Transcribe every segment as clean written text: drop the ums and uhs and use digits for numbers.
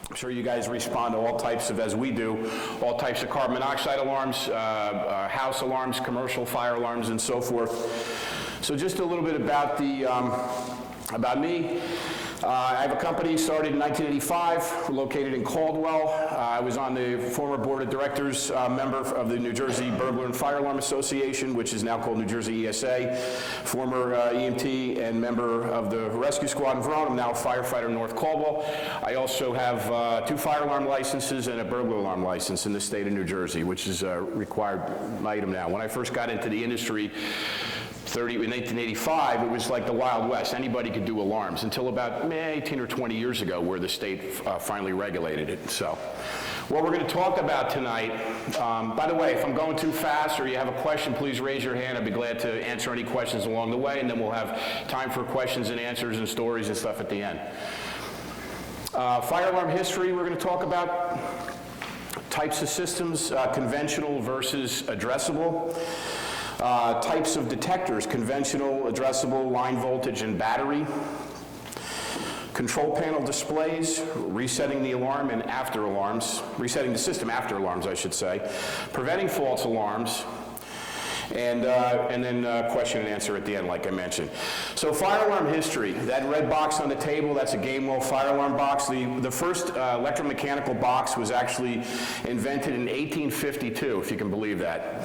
I'm sure you guys respond to all types of, as we do, all types of carbon monoxide alarms, house alarms, commercial fire alarms, and so forth. So just a little bit about about me. I have a company started in 1985, located in Caldwell. I was on the former board of directors, member of the New Jersey Burglar and Fire Alarm Association, which is now called New Jersey ESA, former EMT and member of the rescue squad in Verona. I'm now a firefighter in North Caldwell. I also have 2 fire alarm licenses and a burglar alarm license in the state of New Jersey, which is a required item now. When I first got into the industry, in 1985, it was like the Wild West. Anybody could do alarms until about 18 or 20 years ago, where the state finally regulated it. So what we're going to talk about tonight, by the way, if I'm going too fast or you have a question, please raise your hand. I'd be glad to answer any questions along the way, and then we'll have time for questions and answers and stories and stuff at the end. Fire alarm history, we're going to talk about types of systems, conventional versus addressable. Types of detectors, conventional, addressable, line voltage, and battery. Control panel displays, resetting the alarm and after alarms, resetting the system after alarms, I should say. Preventing false alarms. And then question and answer at the end, like I mentioned. So fire alarm history, that red box on the table, that's a Gamewell fire alarm box. The first electromechanical box was actually invented in 1852, if you can believe that.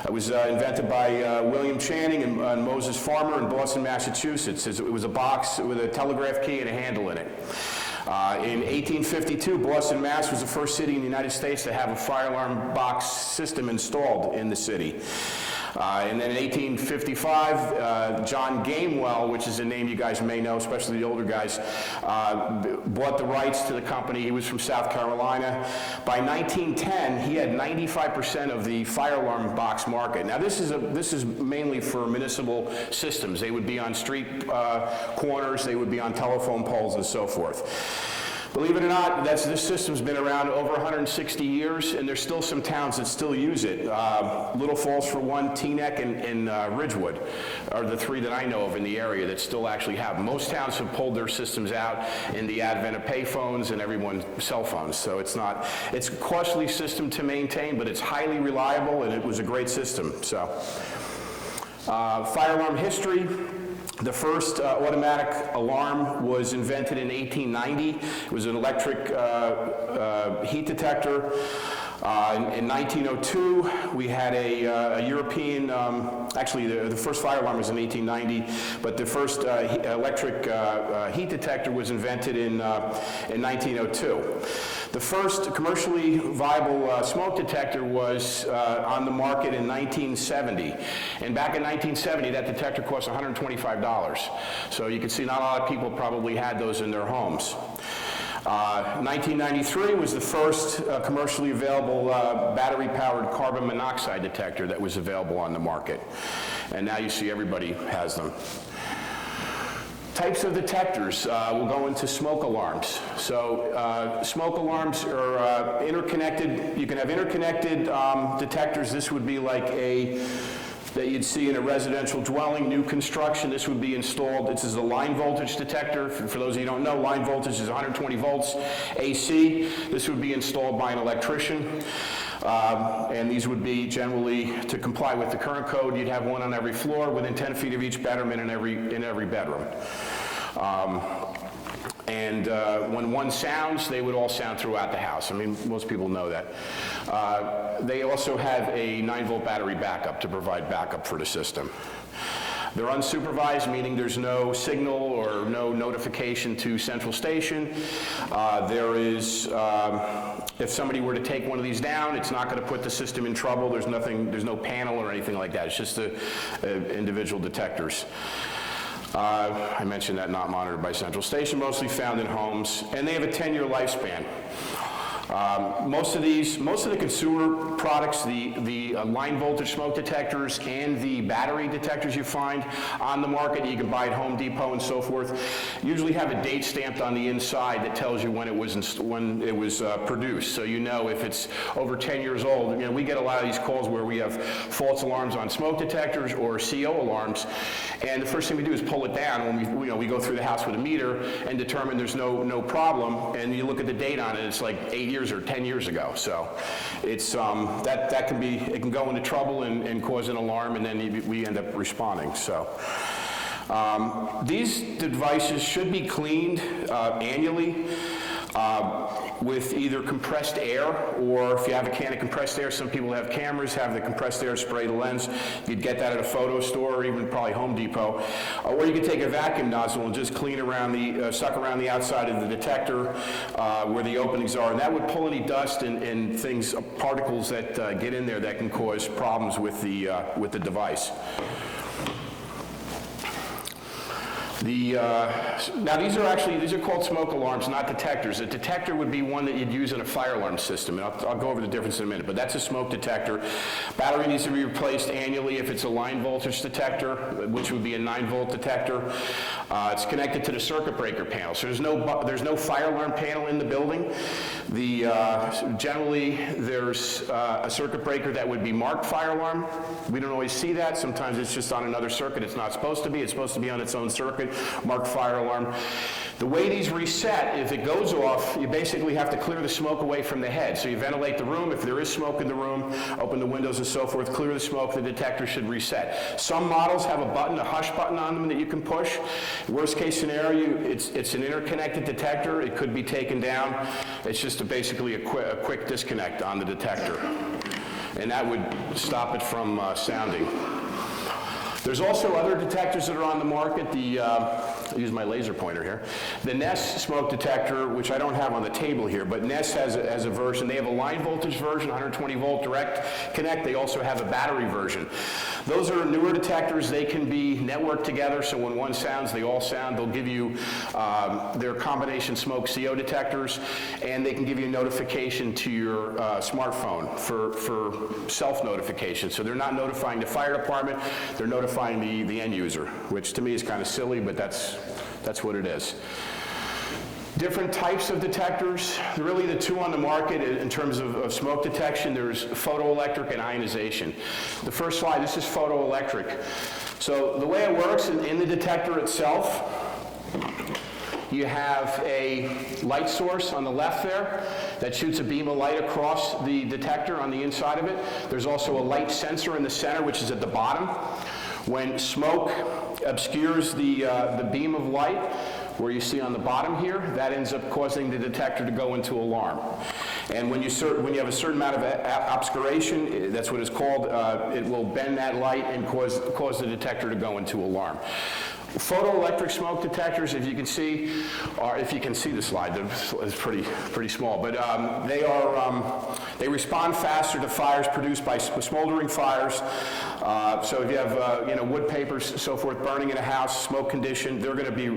It was invented by William Channing and Moses Farmer in Boston, Massachusetts. It was a box with a telegraph key and a handle in it. In 1852, Boston, Mass. was the first city in the United States to have a fire alarm box system installed in the city. And then in 1855, John Gamewell, which is a name you guys may know, especially the older guys, bought the rights to the company. He was from South Carolina. By 1910, he had 95% of the fire alarm box market. Now this is mainly for municipal systems. They would be on street corners, they would be on telephone poles and so forth. Believe it or not, this system's been around over 160 years, and there's still some towns that still use it. Little Falls for one, Teaneck, and Ridgewood are the 3 that I know of in the area that still actually have. Most towns have pulled their systems out in the advent of payphones and everyone's cell phones. So it's a costly system to maintain, but it's highly reliable, and it was a great system. So, fire alarm history. The first automatic alarm was invented in 1890. It was an electric heat detector. In 1902, we had a European, actually the first fire alarm was in 1890, but the first electric heat detector was invented in 1902. The first commercially viable smoke detector was on the market in 1970. And back in 1970, that detector cost $125. So you can see not a lot of people probably had those in their homes. 1993 was the first commercially available battery-powered carbon monoxide detector that was available on the market. And now you see everybody has them. Types of detectors, we'll go into smoke alarms. So smoke alarms are interconnected. You can have interconnected detectors. This would be like that you'd see in a residential dwelling, new construction. This would be installed. This is a line voltage detector. For those of you who don't know, line voltage is 120 volts AC. This would be installed by an electrician. And these would be generally, to comply with the current code, you'd have one on every floor within 10 feet of each bedroom and in every bedroom. When one sounds, they would all sound throughout the house. I mean, most people know that. They also have a 9-volt battery backup to provide backup for the system. They're unsupervised, meaning there's no signal or no notification to central station. There is, if somebody were to take one of these down, it's not going to put the system in trouble. There's no panel or anything like that. It's just the individual detectors. I mentioned that not monitored by central station, mostly found in homes, and they have a 10-year lifespan. Most of the consumer products, the line voltage smoke detectors and the battery detectors you find on the market, you can buy at Home Depot and so forth, usually have a date stamped on the inside that tells you when it was produced. So you know if it's over 10 years old. You know, we get a lot of these calls where we have false alarms on smoke detectors or CO alarms, and the first thing we do is pull it down when we go through the house with a meter and determine there's no problem, and you look at the date on it, it's like 8 years or 10 years ago. So it's that can be, it can go into trouble and cause an alarm, and then we end up responding. So these devices should be cleaned annually with either compressed air, or if you have a can of compressed air, some people have cameras, have the compressed air spray the lens. You'd get that at a photo store or even probably Home Depot. Or you could take a vacuum nozzle and just clean around suck around the outside of the detector where the openings are, and that would pull any dust and things, particles that get in there that can cause problems with the device. Now these are called smoke alarms, not detectors. A detector would be one that you'd use in a fire alarm system, and I'll go over the difference in a minute, but that's a smoke detector. Battery needs to be replaced annually if it's a line voltage detector, which would be a 9-volt detector. It's connected to the circuit breaker panel, so there's no fire alarm panel in the building. Generally, there's a circuit breaker that would be marked fire alarm. We don't always see that. Sometimes it's just on another circuit. It's not supposed to be. It's supposed to be on its own circuit, marked fire alarm. The way these reset, if it goes off, you basically have to clear the smoke away from the head. So you ventilate the room. If there is smoke in the room, open the windows and so forth, clear the smoke, the detector should reset. Some models have a button, a hush button on them that you can push. Worst case scenario, it's an interconnected detector. It could be taken down. It's just basically a quick disconnect on the detector. And that would stop it from sounding. There's also other detectors that are on the market. I'll use my laser pointer here. The Nest smoke detector, which I don't have on the table here, but Nest has a version. They have a line voltage version, 120 volt direct connect. They also have a battery version. Those are newer detectors. They can be networked together, so when one sounds, they all sound. They'll give you their combination smoke CO detectors, and they can give you a notification to your smartphone for self-notification. So they're not notifying the fire department, they're notifying the end user, which to me is kind of silly, but that's what it is. Different types of detectors. Really the two on the market in terms of smoke detection, there's photoelectric and ionization. The first slide, this is photoelectric. So the way it works in the detector itself, you have a light source on the left there that shoots a beam of light across the detector on the inside of it. There's also a light sensor in the center, which is at the bottom. When smoke obscures the beam of light, where you see on the bottom here, that ends up causing the detector to go into alarm. And when you have a certain amount of obscuration, that's what it's called, it will bend that light and cause the detector to go into alarm. Photoelectric smoke detectors, if you can see the slide, it's pretty small, but they respond faster to fires produced by smoldering fires. So if you have wood papers, so forth, burning in a house, smoke condition, they're going to be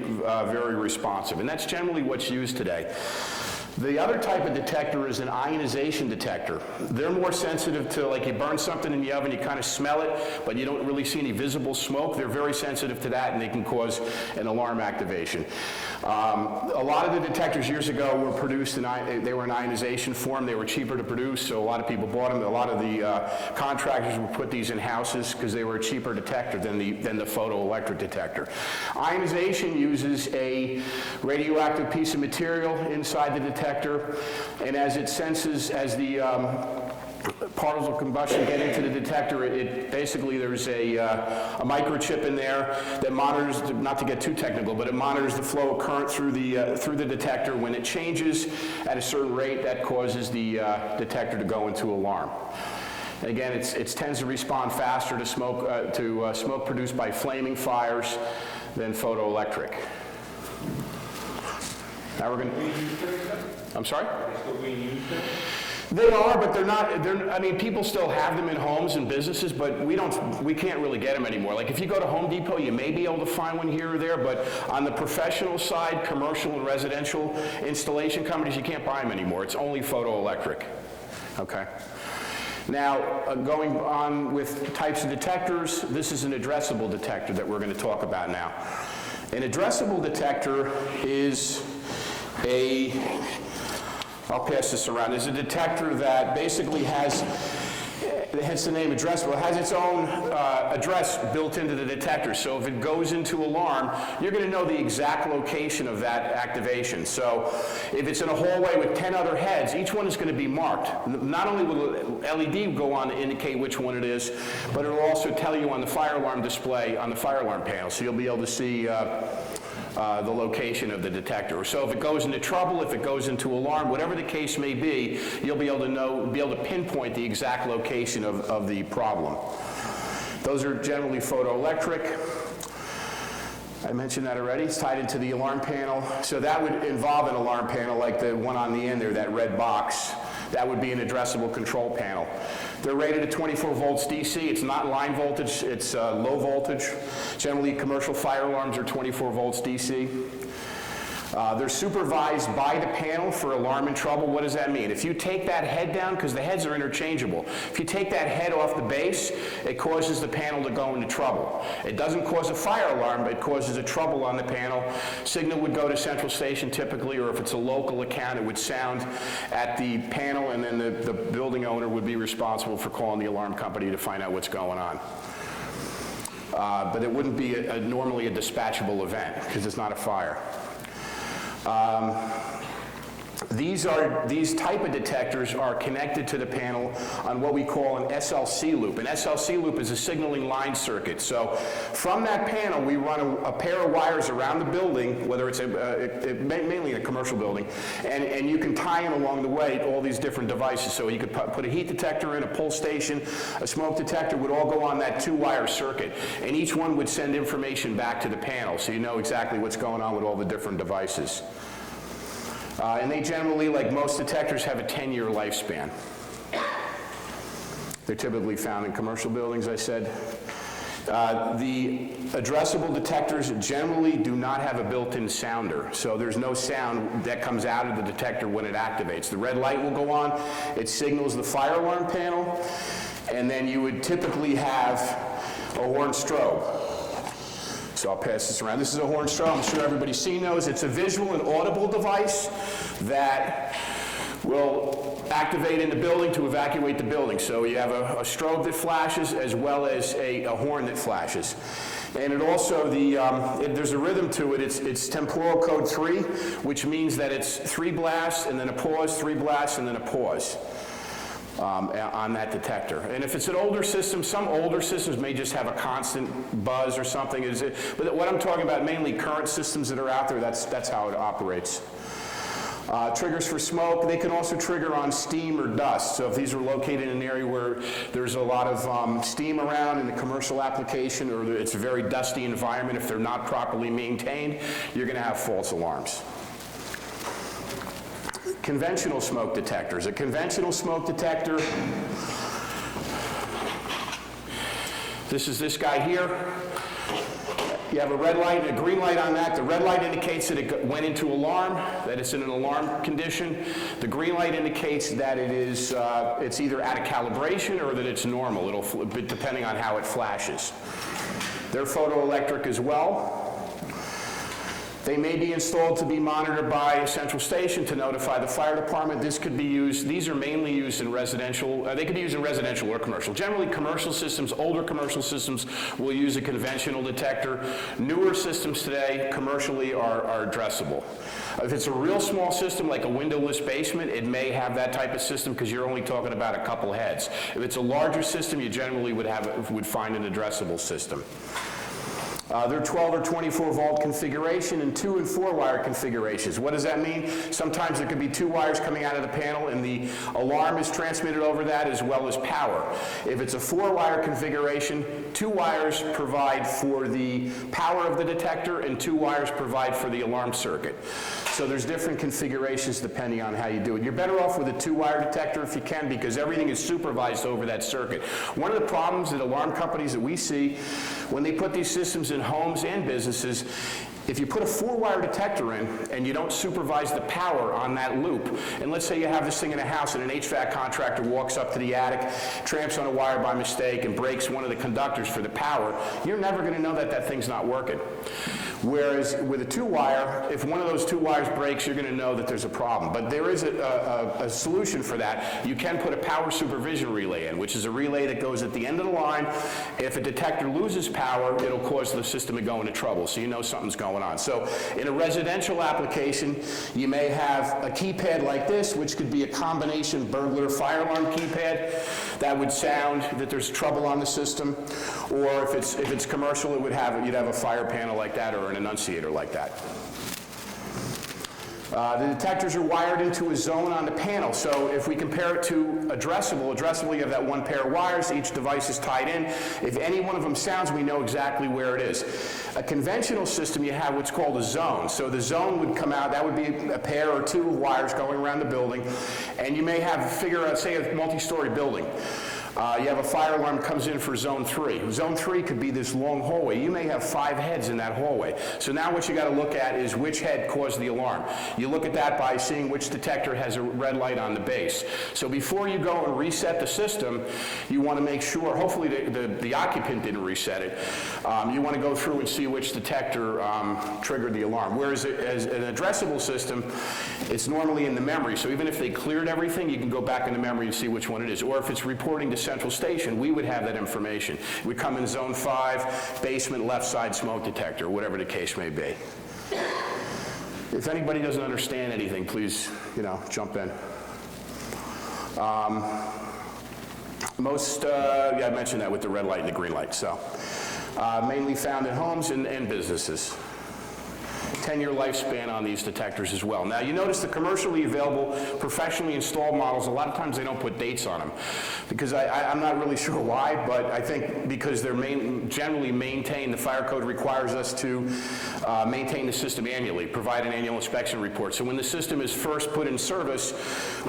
very responsive, and that's generally what's used today. The other type of detector is an ionization detector. They're more sensitive to, like, you burn something in the oven, you kind of smell it, but you don't really see any visible smoke. They're very sensitive to that, and they can cause an alarm activation. A lot of the detectors years ago were produced they were in ionization form. They were cheaper to produce, so a lot of people bought them. A lot of the contractors would put these in houses because they were a cheaper detector than the photoelectric detector. Ionization uses a radioactive piece of material inside the detector, and as it senses, as the particles of combustion get into the detector, basically there's a microchip in there that monitors, not to get too technical, but it monitors the flow of current through the detector. When it changes at a certain rate, that causes the detector to go into alarm. Again, it tends to respond faster to smoke produced by flaming fires than photoelectric. Now we're going to... I'm sorry? They are, but I mean, people still have them in homes and businesses, but we can't really get them anymore. Like if you go to Home Depot, you may be able to find one here or there, but on the professional side, commercial and residential installation companies, you can't buy them anymore. It's only photoelectric, okay? Now, going on with types of detectors, this is an addressable detector that we're going to talk about now. An addressable detector is I'll pass this around. There's a detector that basically has, hence the name addressable, it has its own address built into the detector. So if it goes into alarm, you're going to know the exact location of that activation. So if it's in a hallway with 10 other heads, each one is going to be marked. Not only will the LED go on to indicate which one it is, but it'll also tell you on the fire alarm display on the fire alarm panel. So you'll be able to see the location of the detector. So if it goes into trouble, if it goes into alarm, whatever the case may be, you'll be able to pinpoint the exact location of the problem. Those are generally photoelectric. I mentioned that already. It's tied into the alarm panel. So that would involve an alarm panel like the one on the end there, that red box. That would be an addressable control panel. They're rated at 24 volts DC. It's not line voltage, it's low voltage. Generally, commercial fire alarms are 24 volts DC. They're supervised by the panel for alarm and trouble. What does that mean? If you take that head down, because the heads are interchangeable, if you take that head off the base, it causes the panel to go into trouble. It doesn't cause a fire alarm, but it causes a trouble on the panel. Signal would go to central station typically, or if it's a local account, it would sound at the panel, and then the building owner would be responsible for calling the alarm company to find out what's going on. But it wouldn't be normally a dispatchable event, because it's not a fire. These type of detectors are connected to the panel on what we call an SLC loop. An SLC loop is a signaling line circuit. So from that panel, we run a pair of wires around the building, whether it's mainly in a commercial building, and you can tie in along the way all these different devices. So you could put a heat detector in, a pull station, a smoke detector would all go on that 2-wire circuit, and each one would send information back to the panel, so you know exactly what's going on with all the different devices. And they generally, like most detectors, have a 10-year lifespan. They're typically found in commercial buildings, I said. The addressable detectors generally do not have a built-in sounder, so there's no sound that comes out of the detector when it activates. The red light will go on, it signals the fire alarm panel, and then you would typically have a horn strobe. So I'll pass this around. This is a horn strobe. I'm sure everybody's seen those. It's a visual and audible device that will activate in the building to evacuate the building. So you have a strobe that flashes as well as a horn that flashes. And it also, there's a rhythm to it. It's temporal code 3, which means that it's 3 blasts and then a pause, 3 blasts and then a pause. On that detector. And if it's an older system, some older systems may just have a constant buzz or something. But what I'm talking about, mainly current systems that are out there, that's how it operates. Triggers for smoke, they can also trigger on steam or dust. So if these are located in an area where there's a lot of steam around in the commercial application, or it's a very dusty environment, if they're not properly maintained, you're going to have false alarms. Conventional smoke detectors. A conventional smoke detector, this is this guy here. You have a red light and a green light on that. The red light indicates that it went into alarm, that it's in an alarm condition. The green light indicates that it is, it's either out of calibration or that it's normal, depending on how it flashes. They're photoelectric as well. They may be installed to be monitored by a central station to notify the fire department. This could be used, these are mainly used in residential, they could be used in residential or commercial. Generally, commercial systems, older commercial systems will use a conventional detector. Newer systems today, commercially, are addressable. If it's a real small system, like a windowless basement, it may have that type of system because you're only talking about a couple heads. If it's a larger system, you generally would find an addressable system. They're 12 or 24 volt configuration and 2 and 4 wire configurations. What does that mean? Sometimes there could be 2 wires coming out of the panel and the alarm is transmitted over that as well as power. If it's a 4 wire configuration, 2 wires provide for the power of the detector and 2 wires provide for the alarm circuit. So there's different configurations depending on how you do it. You're better off with a 2-wire detector if you can, because everything is supervised over that circuit. One of the problems that alarm companies that we see when they put these systems in homes and businesses, if you put a 4-wire detector in and you don't supervise the power on that loop, and let's say you have this thing in a house and an HVAC contractor walks up to the attic, tramps on a wire by mistake and breaks one of the conductors for the power, you're never going to know that that thing's not working. Whereas with a 2-wire, if one of those 2 wires breaks, you're going to know that there's a problem. But there is a solution for that. You can put a power supervision relay in, which is a relay that goes at the end of the line. If a detector loses power, it'll cause the system to go into trouble, so you know something's going on. So in a residential application, you may have a keypad like this, which could be a combination burglar fire alarm keypad that would sound that there's trouble on the system. Or if it's commercial, you'd have a fire panel like that or an annunciator like that. The detectors are wired into a zone on the panel, so if we compare it to addressable, you have that 1 pair of wires, each device is tied in. If any one of them sounds, we know exactly where it is. A conventional system, you have what's called a zone. So the zone would come out, that would be a pair or 2 of wires going around the building, and you may have, say a multi-story building. You have a fire alarm that comes in for zone 3. Zone 3 could be this long hallway. You may have 5 heads in that hallway. So now what you got to look at is which head caused the alarm. You look at that by seeing which detector has a red light on the base. So before you go and reset the system, you want to make sure, hopefully the occupant didn't reset it. You want to go through and see which detector triggered the alarm. Whereas as an addressable system, it's normally in the memory. So even if they cleared everything, you can go back in the memory and see which one it is. Or if it's reporting to central station, we would have that information. It would come in zone 5, basement, left side smoke detector, whatever the case may be. If anybody doesn't understand anything, please, jump in. Yeah, I mentioned that with the red light and the green light. So, mainly found in homes and businesses. 10-year lifespan on these detectors as well. Now, you notice the commercially available, professionally installed models, a lot of times they don't put dates on them, because I'm not really sure why, but I think because they're generally maintained, the fire code requires us to maintain the system annually, provide an annual inspection report. So when the system is first put in service,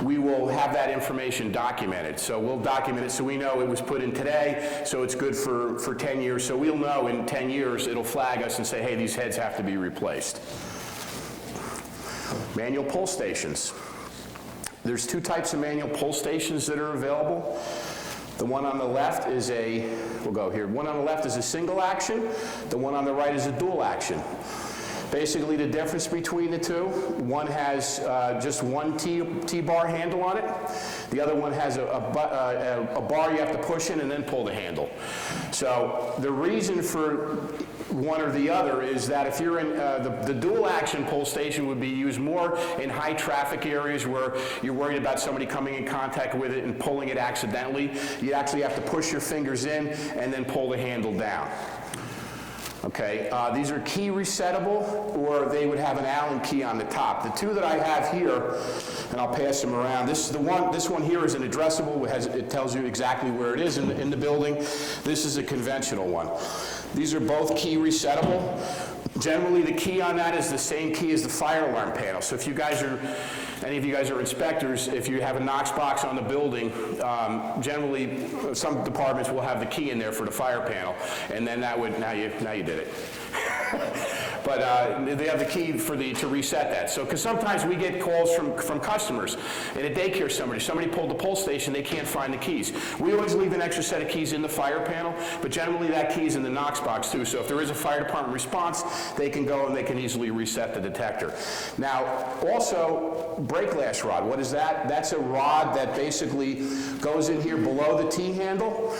we will have that information documented. So we'll document it so we know it was put in today, so it's good for 10 years. So we'll know in 10 years, it'll flag us and say, hey, these heads have to be replaced. Manual pull stations. There's 2 types of manual pull stations that are available. The one on the left is we'll go here. One on the left is a single action. The one on the right is a dual action. Basically, the difference between the two, one has just one T-bar handle on it. The other one has a bar you have to push in and then pull the handle. So the reason for one or the other is that if you're in the dual action pull station would be used more in high traffic areas where you're worried about somebody coming in contact with it and pulling it accidentally. You actually have to push your fingers in and then pull the handle down. Okay, these are key resettable, or they would have an Allen key on the top. The 2 that I have here, and I'll pass them around. This one here is an addressable. It tells you exactly where it is in the building. This is a conventional one. These are both key resettable. Generally, the key on that is the same key as the fire alarm panel. So if any of you guys are inspectors, if you have a Knox box on the building, generally some departments will have the key in there for the fire panel, and then now you did it. But they have the key to reset that. So, because sometimes we get calls from customers in a daycare, somebody pulled the pull station, they can't find the keys. We always leave an extra set of keys in the fire panel, but generally that key's in the Knox box too. So if there is a fire department response, they can go and they can easily reset the detector. Now, also, brake glass rod. What is that? That's a rod that basically goes in here below the T handle,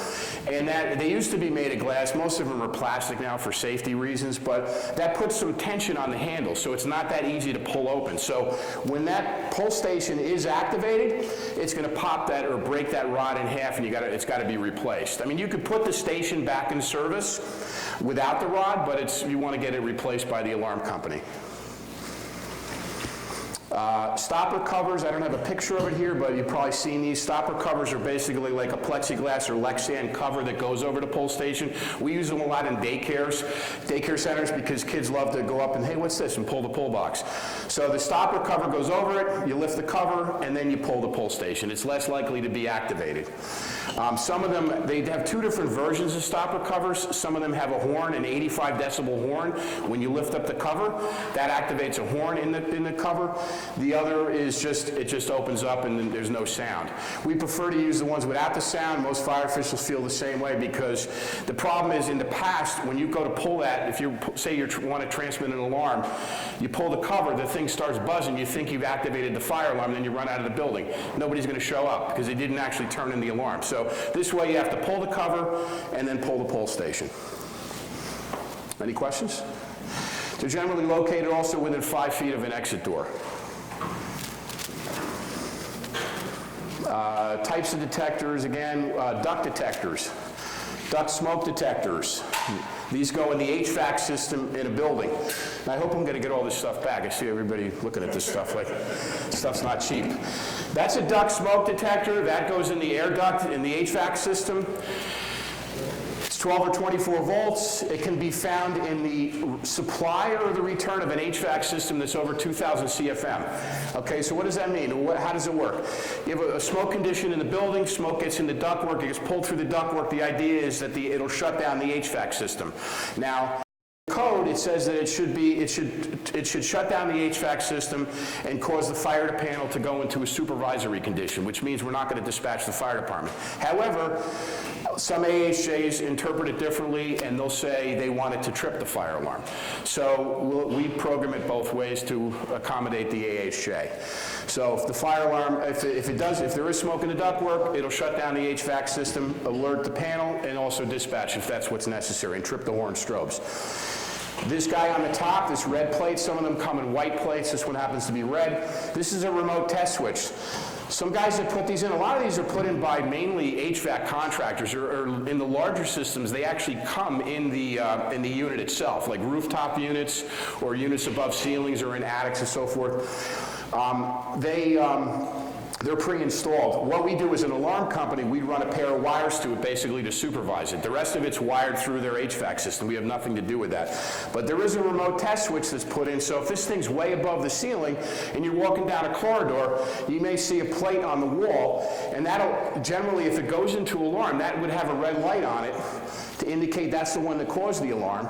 And that, they used to be made of glass. Most of them are plastic now for safety reasons, but that puts some tension on the handle, so it's not that easy to pull open. So when that pull station is activated, it's going to pop that or break that rod in half, and it's got to be replaced. I mean, you could put the station back in service without the rod, but you want to get it replaced by the alarm company. Stopper covers, I don't have a picture of it here, but you've probably seen these. Stopper covers are basically like a plexiglass or Lexan cover that goes over the pull station. We use them a lot in daycare centers, because kids love to go up and, hey, what's this, and pull the pull box. So the stopper cover goes over it, you lift the cover, and then you pull the pull station. It's less likely to be activated. Some of them, they have two different versions of stopper covers. Some of them have a horn, an 85 decibel horn. When you lift up the cover, that activates a horn in the cover. The other is it just opens up and then there's no sound. We prefer to use the ones without the sound. Most fire officials feel the same way, because the problem is, in the past, when you go to pull that, if you say you want to transmit an alarm, you pull the cover, the thing starts buzzing, you think you've activated the fire alarm, then you run out of the building. Nobody's going to show up because they didn't actually turn in the alarm. So this way you have to pull the cover and then pull the pull station. Any questions? They're generally located also within 5 feet of an exit door. Types of detectors, again, duct detectors, duct smoke detectors. These go in the HVAC system in a building. And I hope I'm going to get all this stuff back. I see everybody looking at this stuff like stuff's not cheap. That's a duct smoke detector. That goes in the air duct in the HVAC system. It's 12 or 24 volts. It can be found in the supply or the return of an HVAC system that's over 2,000 CFM. Okay, so what does that mean? How does it work? You have a smoke condition in the building, smoke gets into ductwork, it gets pulled through the ductwork. The idea is that it'll shut down the HVAC system. Now, code, it says that it should shut down the HVAC system and cause the fire panel to go into a supervisory condition, which means we're not going to dispatch the fire department. However, some AHJs interpret it differently, and they'll say they want it to trip the fire alarm. So we program it both ways to accommodate the AHJ. So if the fire alarm, if there is smoke in the ductwork, it'll shut down the HVAC system, alert the panel, and also dispatch if that's what's necessary, and trip the horn strobes. This guy on the top, this red plate, some of them come in white plates. This one happens to be red. This is a remote test switch. Some guys that put these in, a lot of these are put in by mainly HVAC contractors, or in the larger systems, they actually come in the unit itself, like rooftop units or units above ceilings or in attics and so forth. They're pre-installed. What we do as an alarm company, we run a pair of wires to it basically to supervise it. The rest of it's wired through their HVAC system. We have nothing to do with that. But there is a remote test switch that's put in, so if this thing's way above the ceiling and you're walking down a corridor, you may see a plate on the wall, and that'll, generally, if it goes into alarm, that would have a red light on it to indicate that's the one that caused the alarm.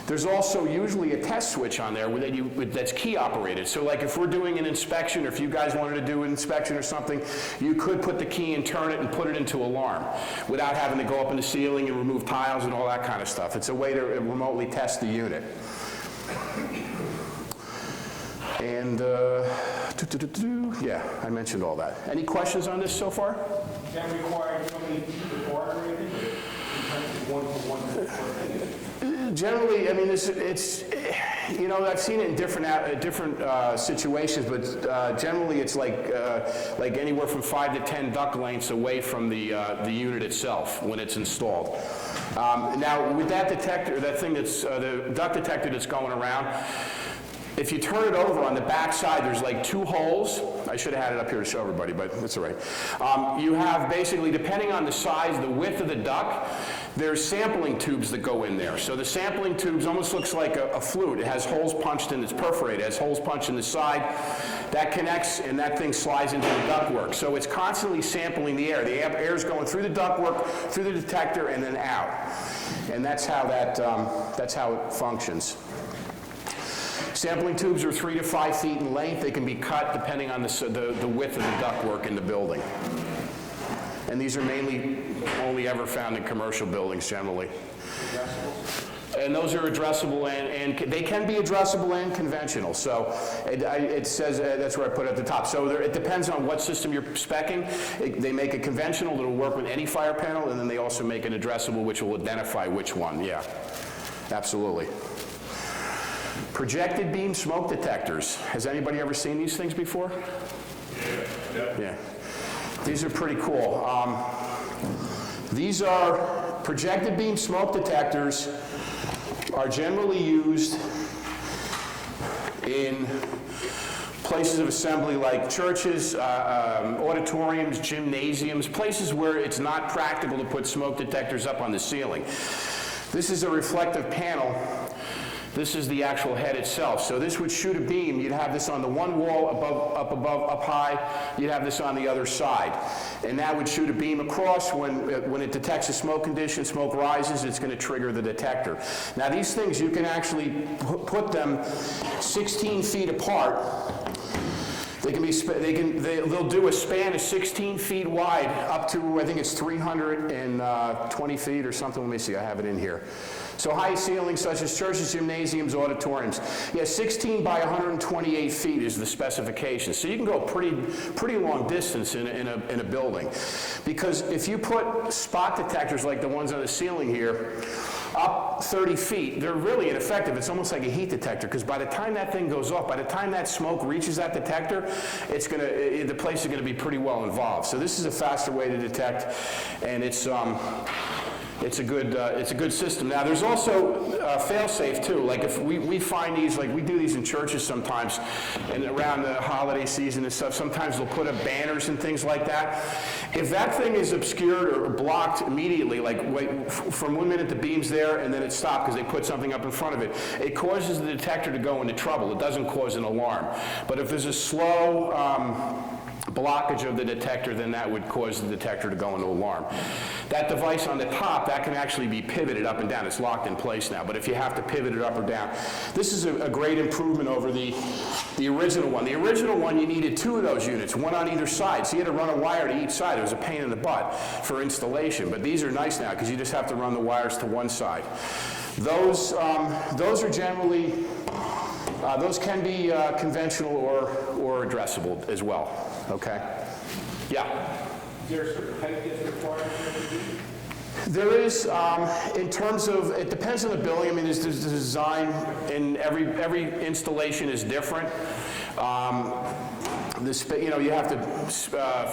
There's also usually a test switch on there that's key operated. So like if we're doing an inspection, or if you guys wanted to do an inspection or something, you could put the key and turn it and put it into alarm without having to go up in the ceiling and remove tiles and all that kind of stuff. It's a way to remotely test the unit. And, yeah, I mentioned all that. Any questions on this so far? Can require somebody to report or anything? Generally, I mean, it's you know, I've seen it in different situations, but generally it's like anywhere from 5 to 10 duct lengths away from the unit itself when it's installed. Now, with that detector, that thing that's the duct detector that's going around, if you turn it over on the back side, there's like 2 holes. I should have had it up here to show everybody, but that's all right. You have basically, depending on the size, the width of the duct, there's sampling tubes that go in there. So the sampling tubes almost looks like a flute. It has holes punched in, it's perforated. It has holes punched in the side. That connects, and that thing slides into the ductwork. So it's constantly sampling the air. The air is going through the ductwork, through the detector, and then out. And that's how that's how it functions. Sampling tubes are 3 to 5 feet in length. They can be cut depending on the width of the ductwork in the building. And these are mainly only ever found in commercial buildings generally. And those are addressable and they can be addressable and conventional. So it says, that's where I put it at the top. So it depends on what system you're speccing. They make a conventional that'll work with any fire panel, and then they also make an addressable which will identify which one. Yeah, absolutely. Projected beam smoke detectors. Has anybody ever seen these things before? Yeah. These are pretty cool. These are projected beam smoke detectors are generally used in places of assembly like churches, auditoriums, gymnasiums, places where it's not practical to put smoke detectors up on the ceiling. This is a reflective panel. This is the actual head itself. So this would shoot a beam. You'd have this on the one wall up high. You'd have this on the other side. And that would shoot a beam across. When it detects a smoke condition, smoke rises, it's going to trigger the detector. Now these things, you can actually put them 16 feet apart. They can be, they'll do a span of 16 feet wide up to, I think it's 320 feet or something. Let me see, I have it in here. So high ceilings such as churches, gymnasiums, auditoriums. Yeah, 16 by 128 feet is the specification. So you can go pretty long distance in a building. Because if you put spot detectors like the ones on the ceiling here, up 30 feet, they're really ineffective. It's almost like a heat detector, because by the time that thing goes off, by the time that smoke reaches that detector, the place is going to be pretty well involved. So this is a faster way to detect, and it's a good system. Now there's also fail-safe too. Like if we find these, like we do these in churches sometimes, and around the holiday season and stuff, sometimes they'll put up banners and things like that. If that thing is obscured or blocked immediately, like from 1 minute the beam's there and then it stopped because they put something up in front of it, it causes the detector to go into trouble. It doesn't cause an alarm. But if there's a slow blockage of the detector, then that would cause the detector to go into alarm. That device on the top, that can actually be pivoted up and down. It's locked in place now, but if you have to pivot it up or down, this is a great improvement over the original one. The original one, you needed 2 of those units, one on either side, so you had to run a wire to each side. It was a pain in the butt for installation, but these are nice now because you just have to run the wires to one side. Those are generally, those can be conventional or addressable as well. Okay. Yeah. Is there a certain height that's required for the beam? There is, in terms of, it depends on the building. I mean, there's the design, and every installation is different. You have to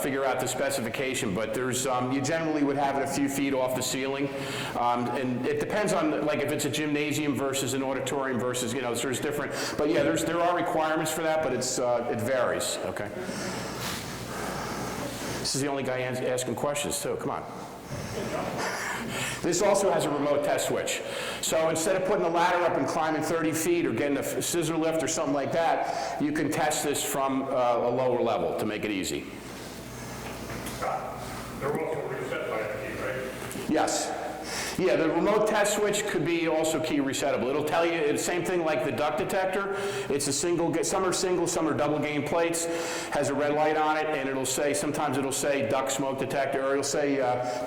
figure out the specification, but there's, you generally would have it a few feet off the ceiling, and it depends on, like, if it's a gymnasium versus an auditorium versus, there's different, but yeah, there are requirements for that, but it varies, okay? This is the only guy asking questions, too. Come on. This also has a remote test switch. So instead of putting a ladder up and climbing 30 feet or getting a scissor lift or something like that, you can test this from a lower level to make it easy. They're also reset by a key, right? Yes. Yeah, the remote test switch could be also key resettable. It'll tell you, it's the same thing like the duct detector. It's a single, some are single, some are double gain plates, has a red light on it, and it'll say, sometimes it'll say duct smoke detector, or it'll say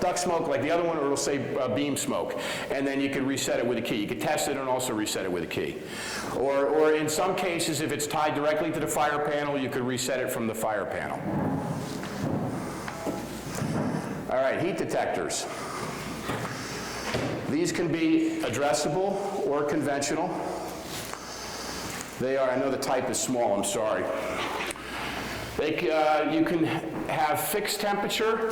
duct smoke like the other one, or it'll say beam smoke. And then you can reset it with a key. You can test it and also reset it with a key. Or in some cases, if it's tied directly to the fire panel, you could reset it from the fire panel. All right, heat detectors. These can be addressable or conventional. They are, I know the type is small, I'm sorry. You can have fixed temperature,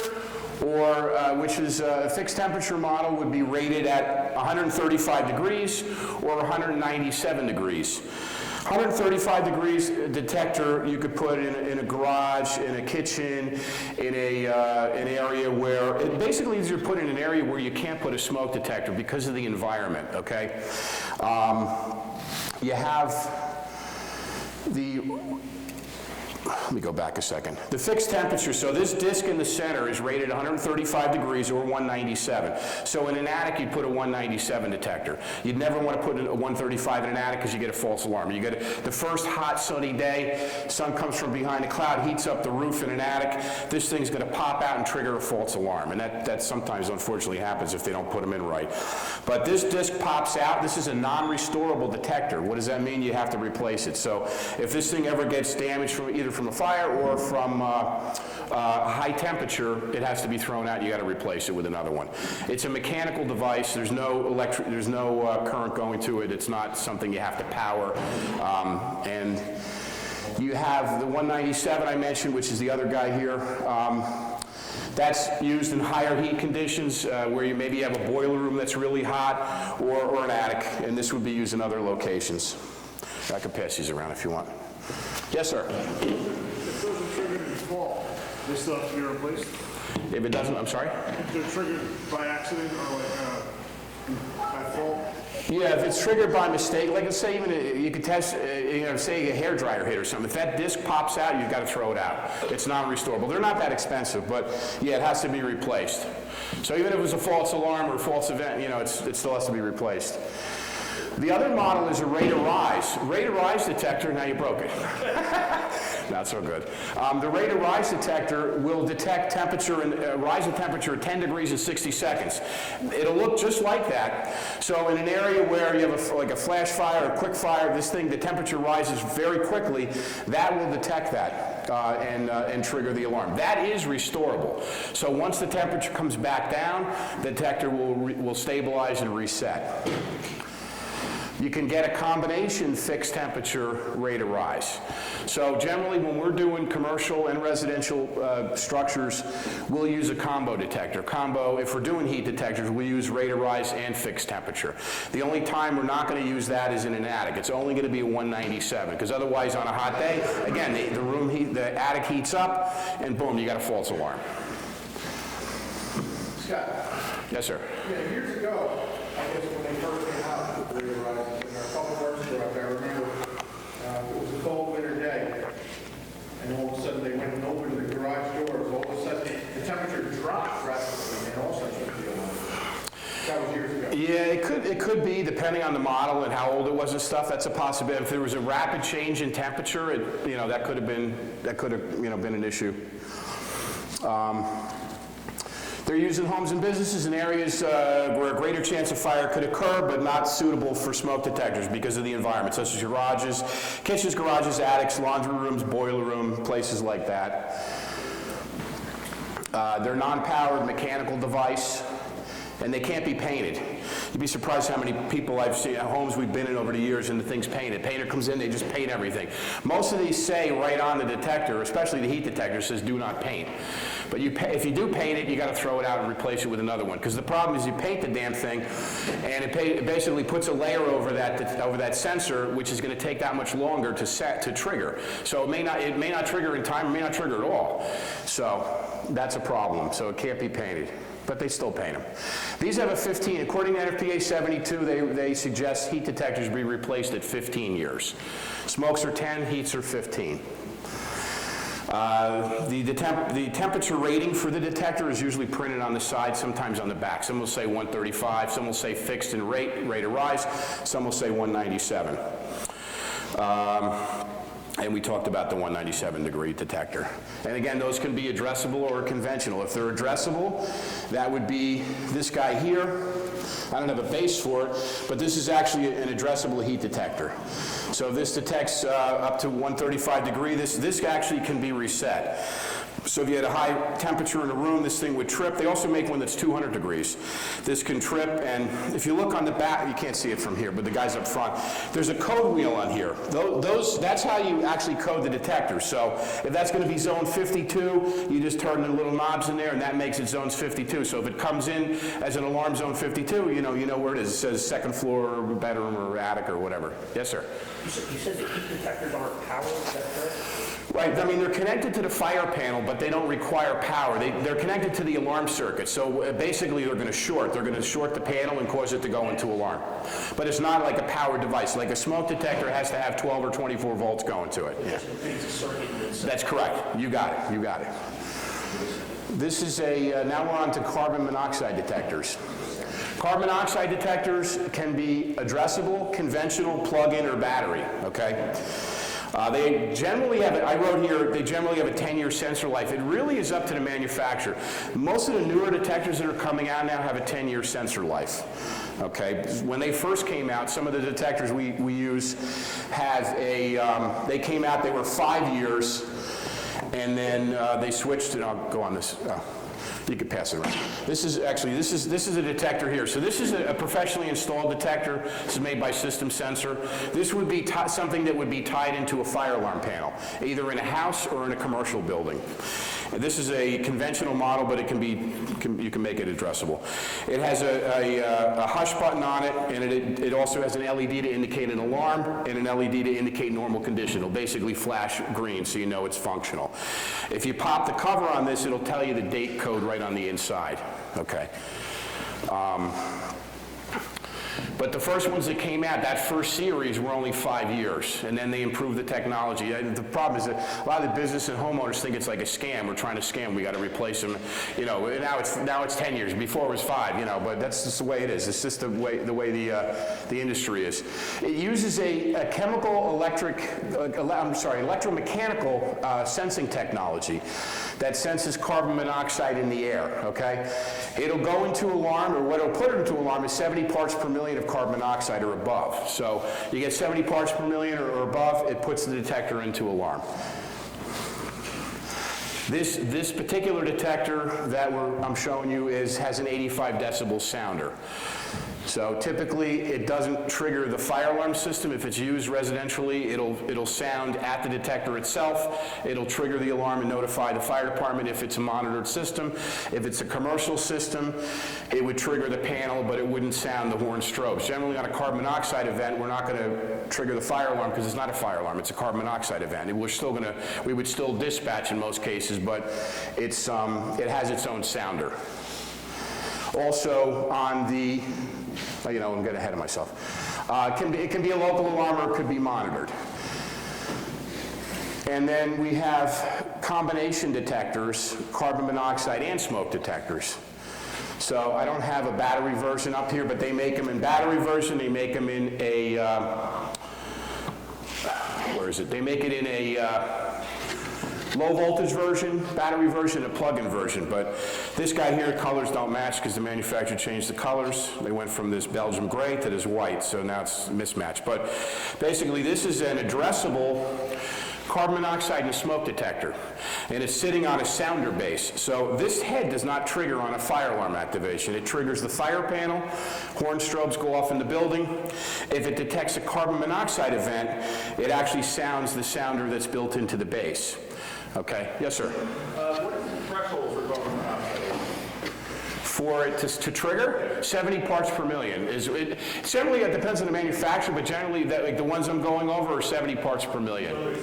or which is a fixed temperature model would be rated at 135 degrees or 197 degrees. 135 degrees detector you could put in a garage, in a kitchen, in an area where, basically you're put in an area where you can't put a smoke detector because of the environment, okay? You have let me go back a second. The fixed temperature, so this disc in the center is rated 135 degrees or 197. So in an attic, you'd put a 197 detector. You'd never want to put a 135 in an attic because you get a false alarm. You get the first hot sunny day, sun comes from behind a cloud, heats up the roof in an attic, this thing's going to pop out and trigger a false alarm. And that sometimes unfortunately happens if they don't put them in right. But this disc pops out. This is a non-restorable detector. What does that mean? You have to replace it. So if this thing ever gets damaged from either from a fire or from high temperature, it has to be thrown out. You got to replace it with another one. It's a mechanical device. There's no current going to it. It's not something you have to power. And you have the 197 I mentioned, which is the other guy here. That's used in higher heat conditions where you maybe have a boiler room that's really hot or an attic, and this would be used in other locations. I can pass these around if you want. Yes, sir. If those are triggered in fault, they still have to be replaced? If it doesn't, I'm sorry? If they're triggered by accident or like by fault? Yeah, if it's triggered by mistake, like let's say even you could test, say a hairdryer hit or something. If that disc pops out, you've got to throw it out. It's non-restorable. They're not that expensive, but yeah, it has to be replaced. So even if it was a false alarm or a false event, it still has to be replaced. The other model is a rate of rise. Rate of rise detector, now you broke it. Not so good. The rate of rise detector will detect temperature and rise in temperature at 10 degrees in 60 seconds. It'll look just like that. So in an area where you have like a flash fire or quick fire, this thing, the temperature rises very quickly, that will detect that and trigger the alarm. That is restorable. So once the temperature comes back down, the detector will stabilize and reset. You can get a combination fixed temperature rate of rise. So generally when we're doing commercial and residential structures, we'll use a combo detector. Combo, if we're doing heat detectors, we use rate of rise and fixed temperature. The only time we're not going to use that is in an attic. It's only going to be a 197, because otherwise on a hot day, again, the attic heats up, and boom, you got a false alarm. Scott? Yes, sir. Yeah, years ago, I guess when they first came out, we were in our public works truck, I remember it was a cold winter day, and all of a sudden they went and opened the garage doors. All of a sudden the temperature dropped drastically, and all such a deal. That was years ago. Yeah, it could be, depending on the model and how old it was and stuff. That's a possibility. If there was a rapid change in temperature, that could have been been an issue. They're used in homes and businesses in areas where a greater chance of fire could occur, but not suitable for smoke detectors because of the environment, such as garages, kitchens, garages, attics, laundry rooms, boiler room, places like that. They're non-powered mechanical device, and they can't be painted. You'd be surprised how many people I've seen at homes we've been in over the years and the thing's painted. Painter comes in, they just paint everything. Most of these say right on the detector, especially the heat detector, says do not paint. But if you do paint it, you got to throw it out and replace it with another one. Because the problem is you paint the damn thing, and it basically puts a layer over that sensor, which is going to take that much longer to trigger. So it may not trigger in time, it may not trigger at all. So that's a problem. So it can't be painted. But they still paint them. These have a 15, according to NFPA 72, they suggest heat detectors be replaced at 15 years. Smokes are 10, heats are 15. The temperature rating for the detector is usually printed on the side, sometimes on the back. Some will say 135, some will say fixed in rate of rise, some will say 197. And we talked about the 197 degree detector. And again, those can be addressable or conventional. If they're addressable, that would be this guy here. I don't have a base for it, but this is actually an addressable heat detector. So this detects up to 135 degree. This actually can be reset. So if you had a high temperature in a room, this thing would trip. They also make one that's 200 degrees. This can trip, and if you look on the back, you can't see it from here, but the guys up front, there's a code wheel on here. That's how you actually code the detector. So if that's going to be zone 52, you just turn the little knobs in there, and that makes it zones 52. So if it comes in as an alarm zone 52, you know where it is. It says second floor, bedroom, or attic, or whatever. Yes, sir. You said the heat detectors aren't powered, is that correct? Right, I mean, they're connected to the fire panel, but they don't require power. They're connected to the alarm circuit, so basically they're going to short. They're going to short the panel and cause it to go into alarm. But it's not like a powered device. Like a smoke detector has to have 12 or 24 volts going to it. Yeah. That's correct. You got it. You got it. This is now we're on to carbon monoxide detectors. Carbon monoxide detectors can be addressable, conventional, plug-in, or battery, okay? They generally have, I wrote here, they generally have a 10-year sensor life. It really is up to the manufacturer. Most of the newer detectors that are coming out now have a 10-year sensor life. Okay, when they first came out, some of the detectors we use have they came out, they were 5 years, and then they switched, and I'll go on this. You can pass it around. This is a detector here. So this is a professionally installed detector. This is made by System Sensor. This would be something that would be tied into a fire alarm panel, either in a house or in a commercial building. And this is a conventional model, but it can be you can make it addressable. It has a hush button on it, and it also has an LED to indicate an alarm and an LED to indicate normal condition. It'll basically flash green, so you know it's functional. If you pop the cover on this, it'll tell you the date code right on the inside. Okay. But the first ones that came out, that first series, were only 5 years, and then they improved the technology. The problem is that a lot of the business and homeowners think it's like a scam. We're trying to scam. We got to replace them. You know, now it's 10 years. Before it was 5. You know, but that's just the way it is. It's just the way the industry is. It uses a electromechanical sensing technology that senses carbon monoxide in the air. Okay, it'll go into alarm, or what it'll put it into alarm is 70 parts per million of carbon monoxide or above. So you get 70 parts per million or above, it puts the detector into alarm. This particular detector that I'm showing you has an 85 decibel sounder. So typically, it doesn't trigger the fire alarm system. If it's used residentially, it'll sound at the detector itself. It'll trigger the alarm and notify the fire department if it's a monitored system. If it's a commercial system, it would trigger the panel, but it wouldn't sound the horn strobes. Generally, on a carbon monoxide event, we're not going to trigger the fire alarm because it's not a fire alarm. It's a carbon monoxide event. We would still dispatch in most cases, but it has its own sounder. Also, on the I'm getting ahead of myself. It can be a local alarm, or it could be monitored. And then we have combination detectors, carbon monoxide and smoke detectors. So I don't have a battery version up here, but they make them in battery version. They make them in a, They make it in a low voltage version, battery version, a plug-in version. But this guy here, colors don't match because the manufacturer changed the colors. They went from this Belgium gray to this white, so now it's mismatched. But basically, this is an addressable carbon monoxide and smoke detector, and it's sitting on a sounder base. So this head does not trigger on a fire alarm activation. It triggers the fire panel, horn strobes go off in the building. If it detects a carbon monoxide event, it actually sounds the sounder that's built into the base. Okay, yes, sir? What is the threshold for carbon monoxide? For it to trigger, 70 parts per million. Generally, it depends on the manufacturer, but generally, the ones I'm going over are 70 parts per million. So you're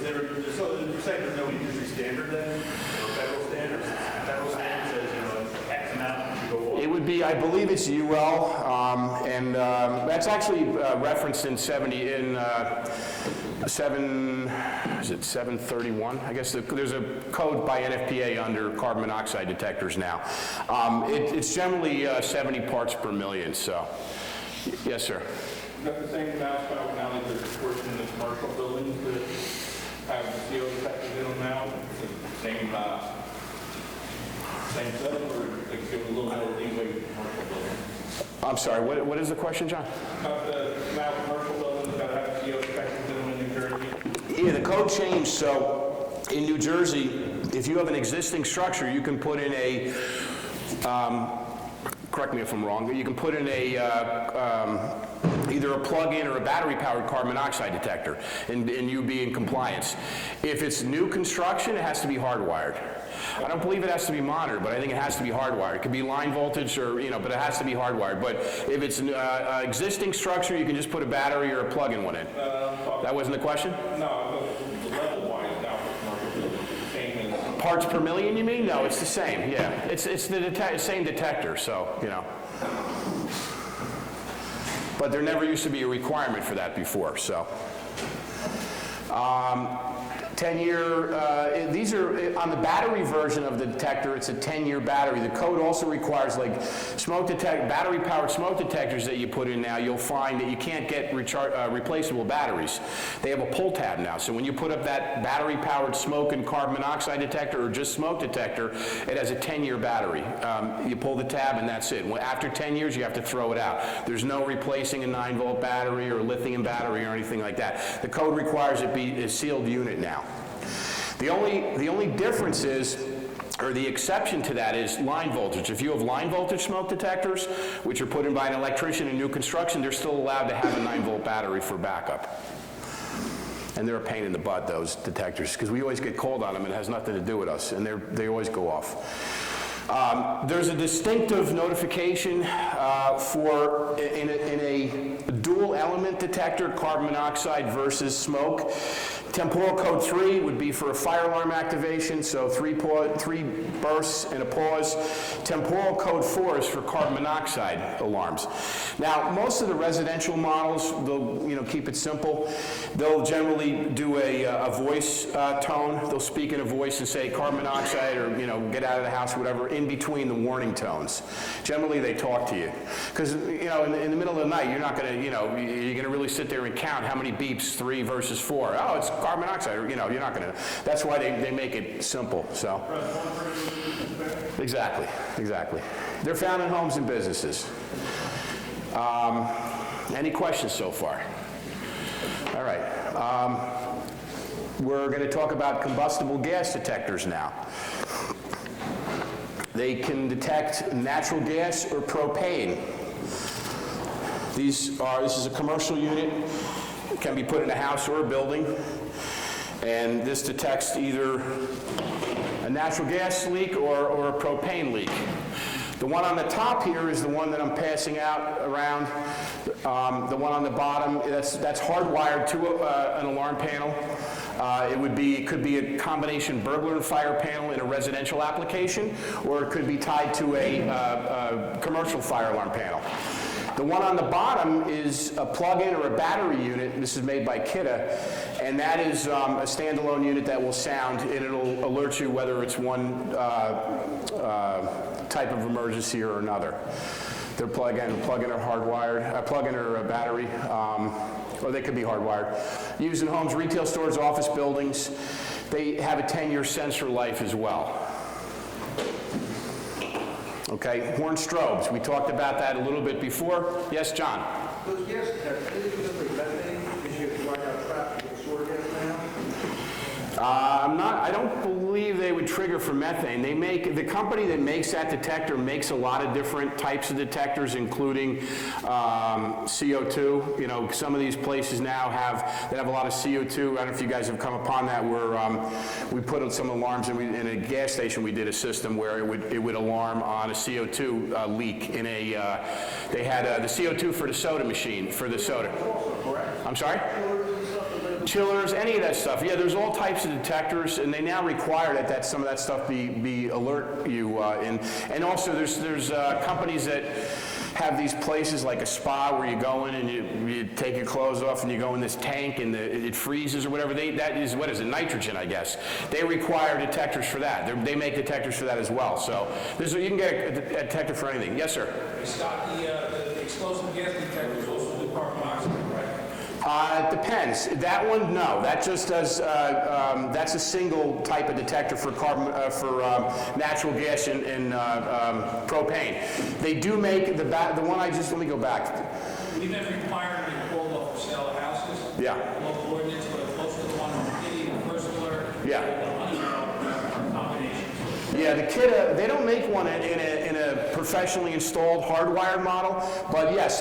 saying there's no industry standard then, or federal standards? Federal standard says, X amount you go for. It would be, I believe it's UL, and that's actually referenced in 731? I guess there's a code by NFPA under carbon monoxide detectors now. It's generally 70 parts per million, so. Yes, sir. Is that the same mouse now that there's a portion of the commercial buildings that have the CO detectors in them now? Same setup, or they give a little more leeway to commercial buildings? I'm sorry, what is the question, John? The now commercial buildings that have CO detectors in them in New Jersey? Yeah, the code changed, so in New Jersey, if you have an existing structure, you can put in a, correct me if I'm wrong, you can put in a, either a plug-in or a battery-powered carbon monoxide detector, and you be in compliance. If it's new construction, it has to be hardwired. I don't believe it has to be monitored, but I think it has to be hardwired. It could be line voltage or, but it has to be hardwired. But if it's an existing structure, you can just put a battery or a plug-in one in. That wasn't the question? No, the level-wise now for commercial buildings, same as... parts per million, you mean? No, it's the same, yeah. It's the same detector, so, you know. But there never used to be a requirement for that before, so. 10-year, these are, on the battery version of the detector, it's a 10-year battery. The code also requires, like, battery-powered smoke detectors that you put in now, you'll find that you can't get replaceable batteries. They have a pull tab now, so when you put up that battery-powered smoke and carbon monoxide detector or just smoke detector, it has a 10-year battery. You pull the tab and that's it. After 10 years, you have to throw it out. There's no replacing a 9-volt battery or a lithium battery or anything like that. The code requires it be a sealed unit now. The only difference is, or the exception to that, is line voltage. If you have line voltage smoke detectors, which are put in by an electrician in new construction, they're still allowed to have a 9-volt battery for backup. And they're a pain in the butt, those detectors, because we always get called on them and it has nothing to do with us, and they always go off. There's a distinctive notification in a dual element detector, carbon monoxide versus smoke. Temporal code 3 would be for a fire alarm activation, so 3 bursts and a pause. Temporal code 4 is for carbon monoxide alarms. Now, most of the residential models, they'll keep it simple. They'll generally do a voice tone. They'll speak in a voice and say carbon monoxide or get out of the house, whatever, in between the warning tones. Generally, they talk to you because in the middle of the night, you're not going to you're going to really sit there and count how many beeps, 3 versus 4. Oh, it's carbon monoxide. You're not going to. That's why they make it simple. So exactly. They're found in homes and businesses. Any questions so far? All right. We're going to talk about combustible gas detectors now. They can detect natural gas or propane. This is a commercial unit. It can be put in a house or a building. And this detects either a natural gas leak or a propane leak. The one on the top here is the one that I'm passing out around. The one on the bottom, that's hardwired to an alarm panel. It could be a combination burglar and fire panel in a residential application, or it could be tied to a commercial fire alarm panel. The one on the bottom is a plug-in or a battery unit. This is made by Kidde, and that is a standalone unit that will sound, and it'll alert you whether it's one type of emergency or another. They're plug-in or hardwired, plug-in or a battery, or they could be hardwired. Used in homes, retail stores, office buildings. They have a 10-year sensor life as well. Okay, horn strobes. We talked about that a little bit before. Yes, John? Those gas detectors, are they usually methane because you have to wipe out traffic and store gas now? I don't believe they would trigger for methane. The company that makes that detector makes a lot of different types of detectors, including CO2. Some of these places now have a lot of CO2. I don't know if you guys have come upon that, where we put some alarms in a gas station. We did a system where it would alarm on a CO2 leak in a. They had the CO2 for the soda machine for the soda. I'm sorry? Chillers, any of that stuff. Yeah, there's all types of detectors, and they now require that some of that stuff be alert you. And also, there's companies that have these places like a spa where you go in and you take your clothes off and you go in this tank and it freezes or whatever. That is, what is it, nitrogen, I guess. They require detectors for that. They make detectors for that as well. So you can get a detector for anything. Yes, sir? They stock the explosive gas detectors also with carbon monoxide, right? It depends. That one, no. That just does. That's a single type of detector for natural gas and propane. They do make the one I just. Let me go back. We've been required to call off for sale of houses. Yeah. Local ordinance, but close to the one in the city, the first alert. Yeah. The Honeywell combinations. Yeah, the Kidde, they don't make one in a professionally installed hardwired model, but yes,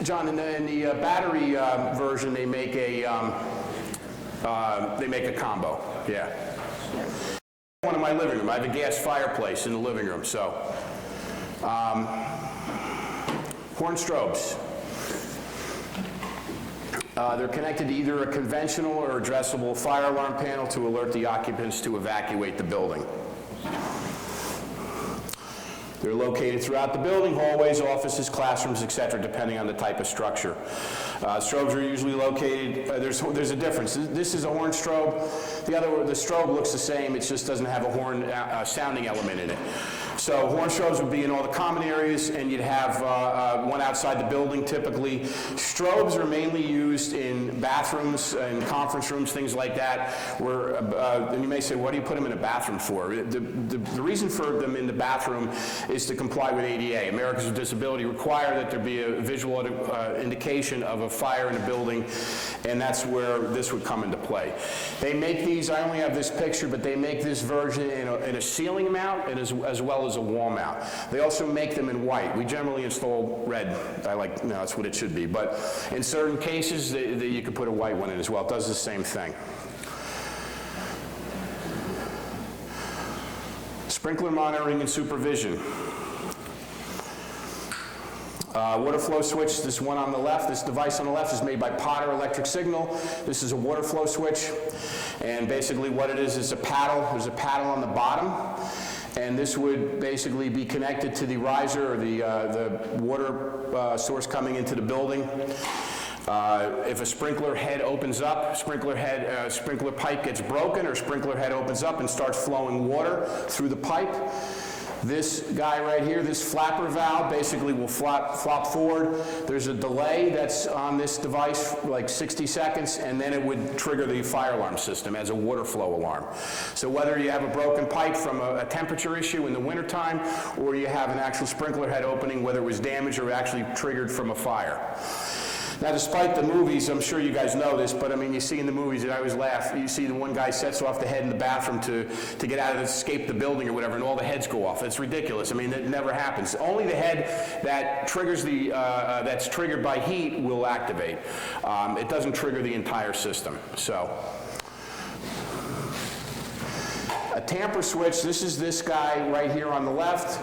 John, in the battery version, they make a combo. Yeah. One in my living room. I have a gas fireplace in the living room, so horn strobes. They're connected to either a conventional or addressable fire alarm panel to alert the occupants to evacuate the building. They're located throughout the building, hallways, offices, classrooms, etc., depending on the type of structure. Strobes are usually located, there's a difference. This is a horn strobe. The strobe looks the same, it just doesn't have a horn sounding element in it. So horn strobes would be in all the common areas, and you'd have one outside the building typically. Strobes are mainly used in bathrooms and conference rooms, things like that, where, and you may say, what do you put them in a bathroom for? The reason for them in the bathroom is to comply with ADA. Americans with Disability require that there be a visual indication of a fire in a building, and that's where this would come into play. They make these, I only have this picture, but they make this version in a ceiling mount and as well as a wall mount. They also make them in white. We generally install red. No, that's what it should be. But in certain cases, you could put a white one in as well. It does the same thing. Sprinkler monitoring and supervision. Water flow switch, this one on the left, this device on the left is made by Potter Electric Signal. This is a water flow switch, and basically what it is a paddle. There's a paddle on the bottom, and this would basically be connected to the riser or the water source coming into the building. If a sprinkler head opens up, sprinkler pipe gets broken, or sprinkler head opens up and starts flowing water through the pipe, this guy right here, this flapper valve, basically will flop forward. There's a delay that's on this device, like 60 seconds, and then it would trigger the fire alarm system as a water flow alarm. So whether you have a broken pipe from a temperature issue in the wintertime, or you have an actual sprinkler head opening, whether it was damaged or actually triggered from a fire. Now, despite the movies, I'm sure you guys know this, but I mean, you see in the movies, and I always laugh, you see the one guy sets off the head in the bathroom to get out of escape the building or whatever, and all the heads go off. It's ridiculous. I mean, it never happens. Only the head that triggers that's triggered by heat will activate. It doesn't trigger the entire system. So, a tamper switch, this is this guy right here on the left.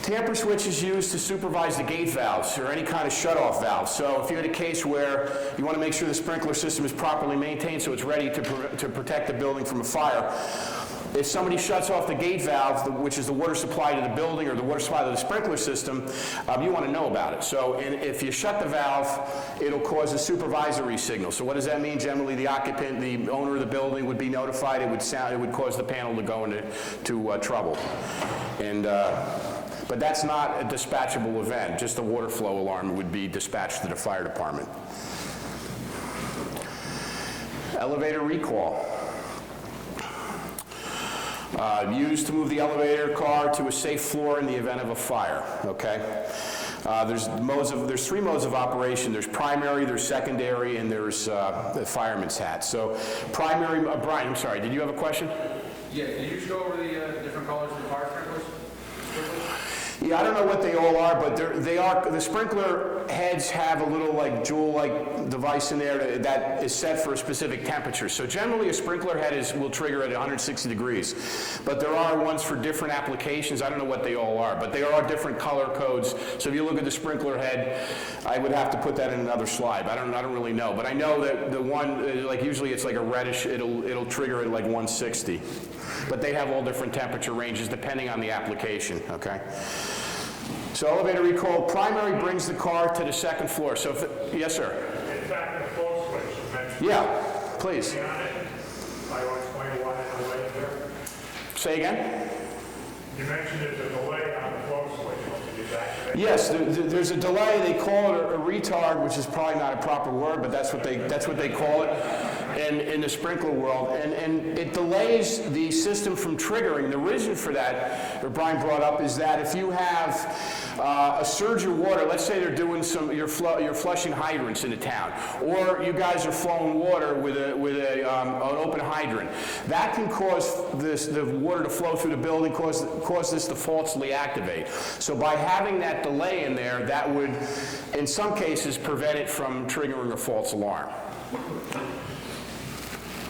Tamper switch is used to supervise the gate valves or any kind of shutoff valve. So if you had a case where you want to make sure the sprinkler system is properly maintained so it's ready to protect the building from a fire, if somebody shuts off the gate valve, which is the water supply to the building or the water supply to the sprinkler system, you want to know about it. So if you shut the valve, it'll cause a supervisory signal. So what does that mean? Generally, the occupant, the owner of the building would be notified. It would cause the panel to go into trouble. And but that's not a dispatchable event. Just a water flow alarm would be dispatched to the fire department. Elevator recall. Used to move the elevator car to a safe floor in the event of a fire, okay? There's three modes of operation. There's primary, there's secondary, and there's the fireman's hat. So primary, Brian, I'm sorry, did you have a question? Yeah, can you just go over the different colors of the fire sprinklers? Yeah, I don't know what they all are, but the sprinkler heads have a little like jewel-like device in there that is set for a specific temperature. So generally a sprinkler head will trigger at 160 degrees. But there are ones for different applications. I don't know what they all are, but they are different color codes. So if you look at the sprinkler head, I would have to put that in another slide. I don't really know, but I know that the one, like usually it's like a reddish, it'll trigger at like 160. But they have all different temperature ranges depending on the application, okay? So elevator recall, primary brings the car to the second floor. So yes, sir? In fact, the flow switch you mentioned. Yeah, please. I will explain why there's a delay there. Say again? You mentioned there's a delay on the flow switch once it gets activated. Yes, there's a delay. They call it a retard, which is probably not a proper word, but that's what they call it in the sprinkler world. And it delays the system from triggering. The reason for that Brian brought up is that if you have a surge of water, let's say they're doing you're flushing hydrants in a town, or you guys are flowing water with an open hydrant, that can cause the water to flow through the building, cause this to falsely activate. So by having that delay in there, that would, in some cases, prevent it from triggering a false alarm.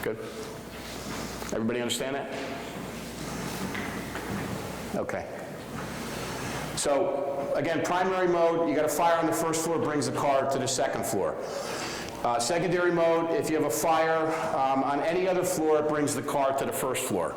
Good? Everybody understand that? Okay. So, again, primary mode, you got a fire on the first floor, brings the car to the second floor. Secondary mode, if you have a fire on any other floor, it brings the car to the first floor.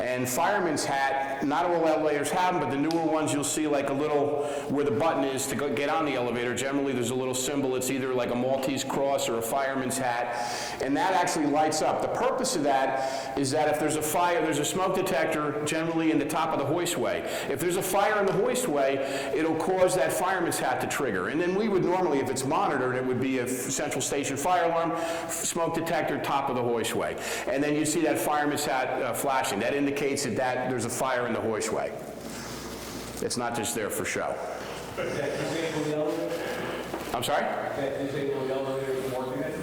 And fireman's hat, not all elevators have them, but the newer ones you'll see like a little, where the button is to get on the elevator, generally there's a little symbol, it's either like a Maltese cross or a fireman's hat, and that actually lights up. The purpose of that is that if there's a fire, there's a smoke detector generally in the top of the hoistway. If there's a fire in the hoistway, it'll cause that fireman's hat to trigger. And then we would normally, if it's monitored, it would be a central station fire alarm, smoke detector, top of the hoistway. And then you see that fireman's hat flashing. That indicates that there's a fire in the hoistway. It's not just there for show. I'm sorry?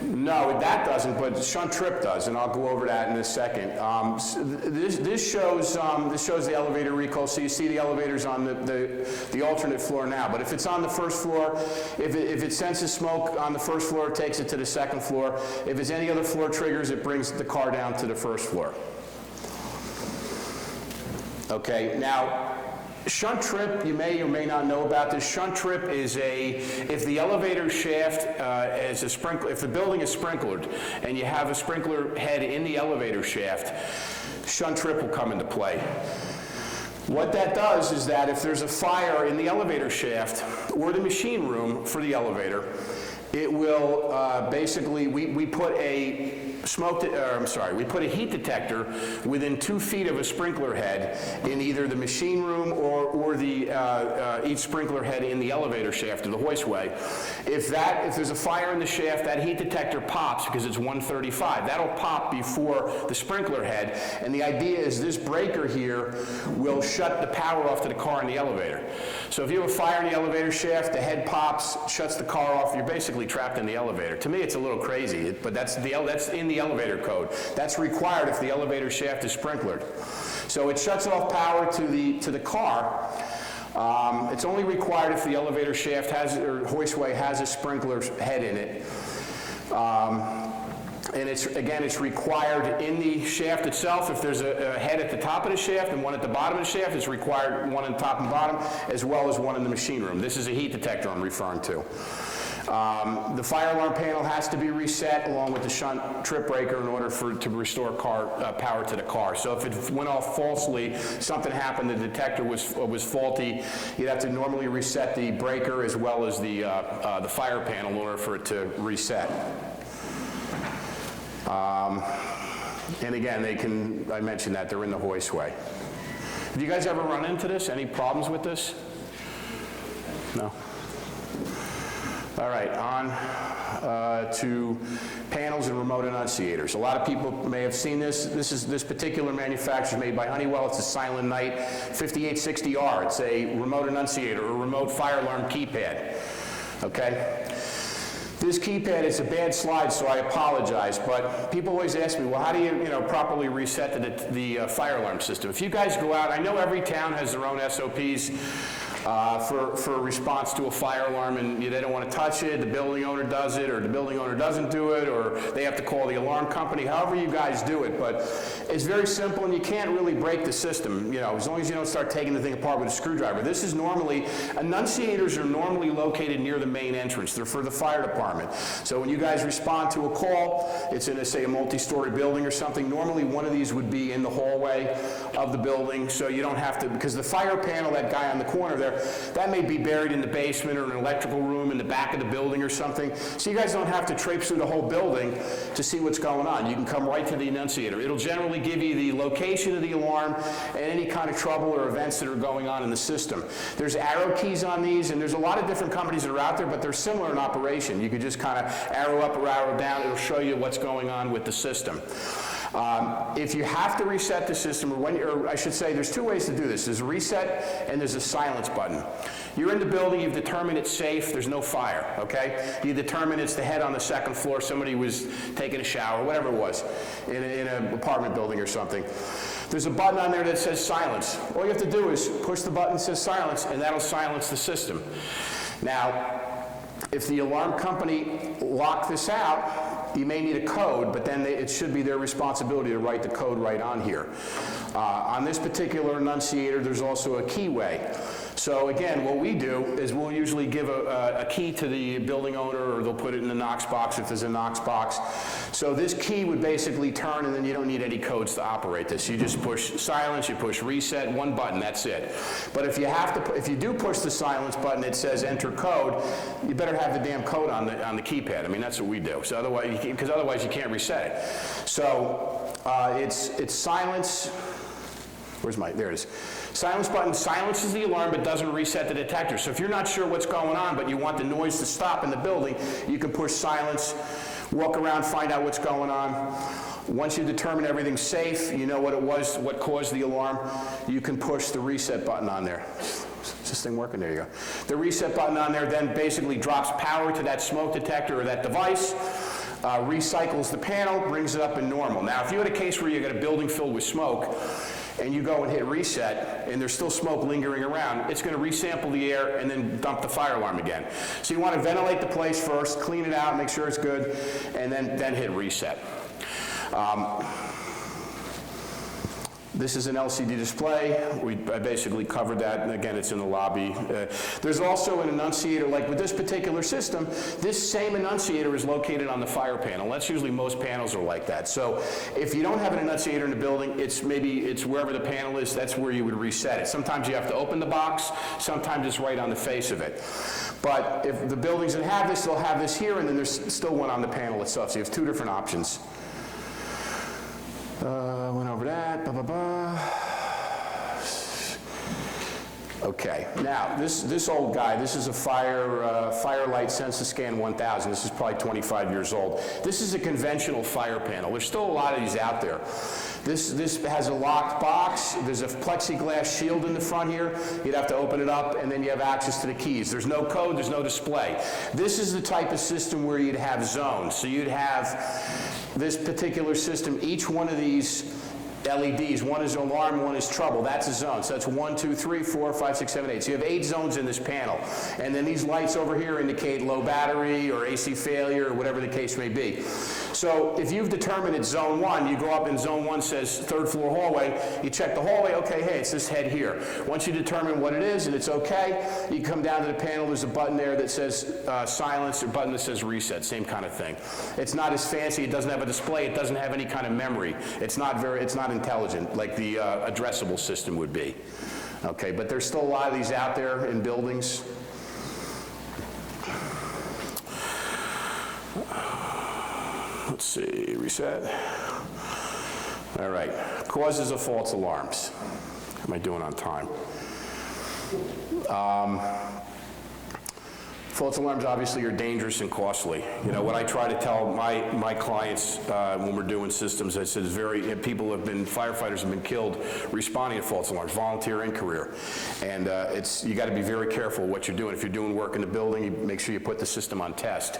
No, that doesn't, but shunt trip does, and I'll go over that in a second. This shows the elevator recall, so you see the elevators on the alternate floor now. But if it's on the first floor, if it senses smoke on the first floor, it takes it to the second floor. If it's any other floor triggers, it brings the car down to the first floor. Okay, now, shunt trip, you may or may not know about this. Shunt trip is if the elevator shaft is a sprinkler, if the building is sprinklered and you have a sprinkler head in the elevator shaft, shunt trip will come into play. What that does is that if there's a fire in the elevator shaft or the machine room for the elevator, it will basically, we put a we put a heat detector within 2 feet of a sprinkler head in either the machine room or the each sprinkler head in the elevator shaft or the hoistway. If there's a fire in the shaft, that heat detector pops because it's 135. That'll pop before the sprinkler head, and the idea is this breaker here will shut the power off to the car in the elevator. So if you have a fire in the elevator shaft, the head pops, shuts the car off, you're basically trapped in the elevator. To me, it's a little crazy, but that's in the elevator code. That's required if the elevator shaft is sprinklered. So it shuts off power to the car. It's only required if the elevator shaft or hoistway has a sprinkler head in it. And it's required in the shaft itself. If there's a head at the top of the shaft and one at the bottom of the shaft, it's required one on the top and bottom, as well as one in the machine room. This is a heat detector I'm referring to. The fire alarm panel has to be reset along with the shunt trip breaker in order to restore power to the car. So if it went off falsely, something happened, the detector was faulty, you'd have to normally reset the breaker as well as the fire panel in order for it to reset. And again, I mentioned that, they're in the hoistway. Have you guys ever run into this? Any problems with this? No? All right, on to panels and remote enunciators. A lot of people may have seen this. This particular manufacturer is made by Honeywell. It's a Silent Night 5860R. It's a remote enunciator or remote fire alarm keypad. Okay? This keypad is a bad slide, so I apologize, but people always ask me, well, how do you properly reset the fire alarm system? If you guys go out, I know every town has their own SOPs for a response to a fire alarm, and they don't want to touch it, the building owner does it, or the building owner doesn't do it, or they have to call the alarm company, however you guys do it. But it's very simple, and you can't really break the system, as long as you don't start taking the thing apart with a screwdriver. This is enunciators are normally located near the main entrance. They're for the fire department. So when you guys respond to a call, it's in, say, a multi-story building or something, normally one of these would be in the hallway of the building, so you don't have to, because the fire panel, that guy on the corner there, that may be buried in the basement or an electrical room in the back of the building or something. So you guys don't have to traipse through the whole building to see what's going on. You can come right to the enunciator. It'll generally give you the location of the alarm and any kind of trouble or events that are going on in the system. There's arrow keys on these, and there's a lot of different companies that are out there, but they're similar in operation. You could just kind of arrow up or arrow down. It'll show you what's going on with the system. If you have to reset the system, or I should say, there's two ways to do this. There's a reset and there's a silence button. You're in the building, you've determined it's safe, there's no fire, okay? You determine it's the head on the second floor, somebody was taking a shower, whatever it was, in an apartment building or something. There's a button on there that says silence. All you have to do is push the button that says silence, and that'll silence the system. Now, if the alarm company locked this out, you may need a code, but then it should be their responsibility to write the code right on here. On this particular enunciator, there's also a keyway. So again, what we do is we'll usually give a key to the building owner, or they'll put it in the Knox box if there's a Knox box. So this key would basically turn, and then you don't need any codes to operate this. You just push silence, you push reset, one button, that's it. But if you do push the silence button, it says enter code, you better have the damn code on the keypad. I mean, that's what we do. So otherwise, because otherwise you can't reset it. So it's silence. There it is. Silence button silences the alarm but doesn't reset the detector. So if you're not sure what's going on but you want the noise to stop in the building, you can push silence, walk around, find out what's going on. Once you determine everything's safe, you know what it was, what caused the alarm, you can push the reset button on there. Is this thing working? There you go. The reset button on there then basically drops power to that smoke detector or that device, recycles the panel, brings it up in normal. Now, if you had a case where you got a building filled with smoke, and you go and hit reset, and there's still smoke lingering around, it's going to resample the air and then dump the fire alarm again. So you want to ventilate the place first, clean it out, make sure it's good, and then hit reset. This is an LCD display. I basically covered that, and again, it's in the lobby. There's also an annunciator, like with this particular system, this same annunciator is located on the fire panel. That's usually most panels are like that. So if you don't have an annunciator in the building, it's wherever the panel is, that's where you would reset it. Sometimes you have to open the box, sometimes it's right on the face of it. But if the buildings that have this, they'll have this here, and then there's still one on the panel itself. So you have two different options. Went over that, blah, blah, blah. Okay, now, this old guy, this is a Firelight Sensiscan 1000. This is probably 25 years old. This is a conventional fire panel. There's still a lot of these out there. This has a locked box. There's a plexiglass shield in the front here. You'd have to open it up, and then you have access to the keys. There's no code, there's no display. This is the type of system where you'd have zones. So you'd have this particular system, each one of these LEDs, one is alarm, one is trouble. That's a zone. So that's 1, 2, 3, 4, 5, 6, 7, 8. So you have 8 zones in this panel. And then these lights over here indicate low battery or AC failure or whatever the case may be. So if you've determined it's zone 1, you go up and zone 1 says 3rd floor hallway. You check the hallway, okay, hey, it's this head here. Once you determine what it is and it's okay, you come down to the panel. There's a button there that says silence, or a button that says reset, same kind of thing. It's not as fancy. It doesn't have a display. It doesn't have any kind of memory. It's not intelligent like the addressable system would be. Okay, but there's still a lot of these out there in buildings. Let's see, reset. All right, causes of false alarms. How am I doing on time? False alarms obviously are dangerous and costly. You know, what I try to tell my clients when we're doing systems, I said firefighters have been killed responding to false alarms, volunteer and career. And you got to be very careful what you're doing. If you're doing work in the building, you make sure you put the system on test,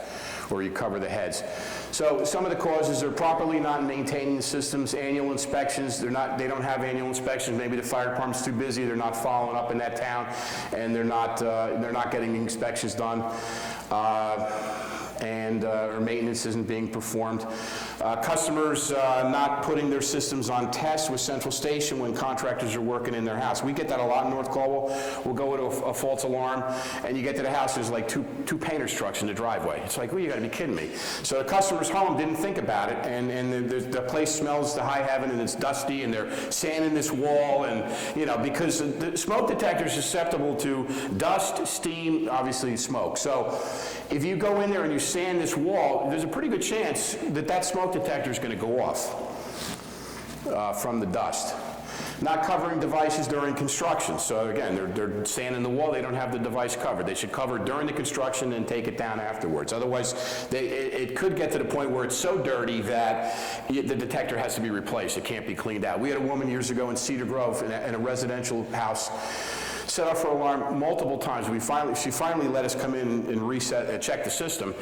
or you cover the heads. So some of the causes are properly not maintaining the systems, annual inspections. They don't have annual inspections. Maybe the fire department's too busy. They're not following up in that town, and they're not getting the inspections done. Or maintenance isn't being performed. Customers not putting their systems on test with Central Station when contractors are working in their house. We get that a lot in North Caldwell. We'll go to a false alarm, and you get to the house, there's like two painter's trucks in the driveway. It's like, well, you gotta be kidding me. So the customer's home didn't think about it, and the place smells to high heaven, and it's dusty, and they're sanding this wall, and, because the smoke detector is susceptible to dust, steam, obviously smoke. So if you go in there and you sand this wall, there's a pretty good chance that smoke detector is going to go off from the dust. Not covering devices during construction. So again, they're sanding the wall, they don't have the device covered. They should cover it during the construction and take it down afterwards. Otherwise, it could get to the point where it's so dirty that the detector has to be replaced. It can't be cleaned out. We had a woman years ago in Cedar Grove in a residential house, set off her alarm multiple times. She finally let us come in and reset and check the system.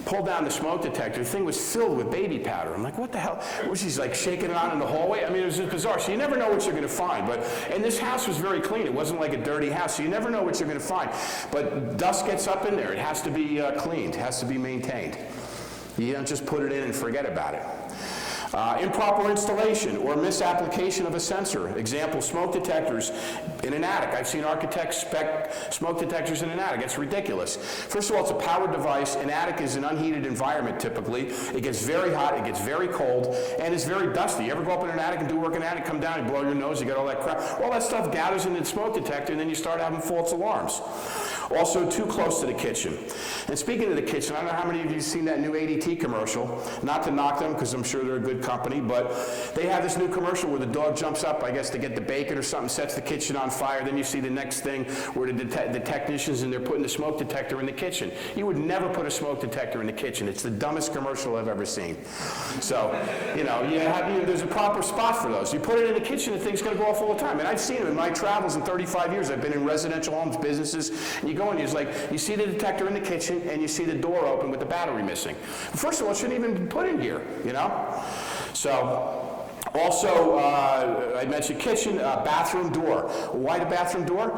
Pulled down the smoke detector. The thing was filled with baby powder. I'm like, what the hell? She's like shaking it on in the hallway. I mean, it was just bizarre. So you never know what you're going to find. And this house was very clean. It wasn't like a dirty house. So you never know what you're going to find. But dust gets up in there. It has to be cleaned. It has to be maintained. You don't just put it in and forget about it. Improper installation or misapplication of a sensor. Example, smoke detectors in an attic. I've seen architects spec smoke detectors in an attic. It's ridiculous. First of all, it's a powered device. An attic is an unheated environment typically. It gets very hot, it gets very cold, and it's very dusty. You ever go up in an attic and do work in an attic, come down, you blow your nose, you get all that crap. All that stuff gathers in the smoke detector, and then you start having false alarms. Also, too close to the kitchen. And speaking of the kitchen, I don't know how many of you have seen that new ADT commercial. Not to knock them, because I'm sure they're a good company, but they have this new commercial where the dog jumps up, I guess, to get the bacon or something, sets the kitchen on fire. Then you see the next thing where the technicians and they're putting the smoke detector in the kitchen. You would never put a smoke detector in the kitchen. It's the dumbest commercial I've ever seen. So, there's a proper spot for those. You put it in the kitchen, the thing's going to go off all the time. And I've seen them in my travels in 35 years. I've been in residential homes, businesses, and you go in, you see the detector in the kitchen, and you see the door open with the battery missing. First of all, it shouldn't even be put in here, So, also, I mentioned kitchen, bathroom door. Why the bathroom door?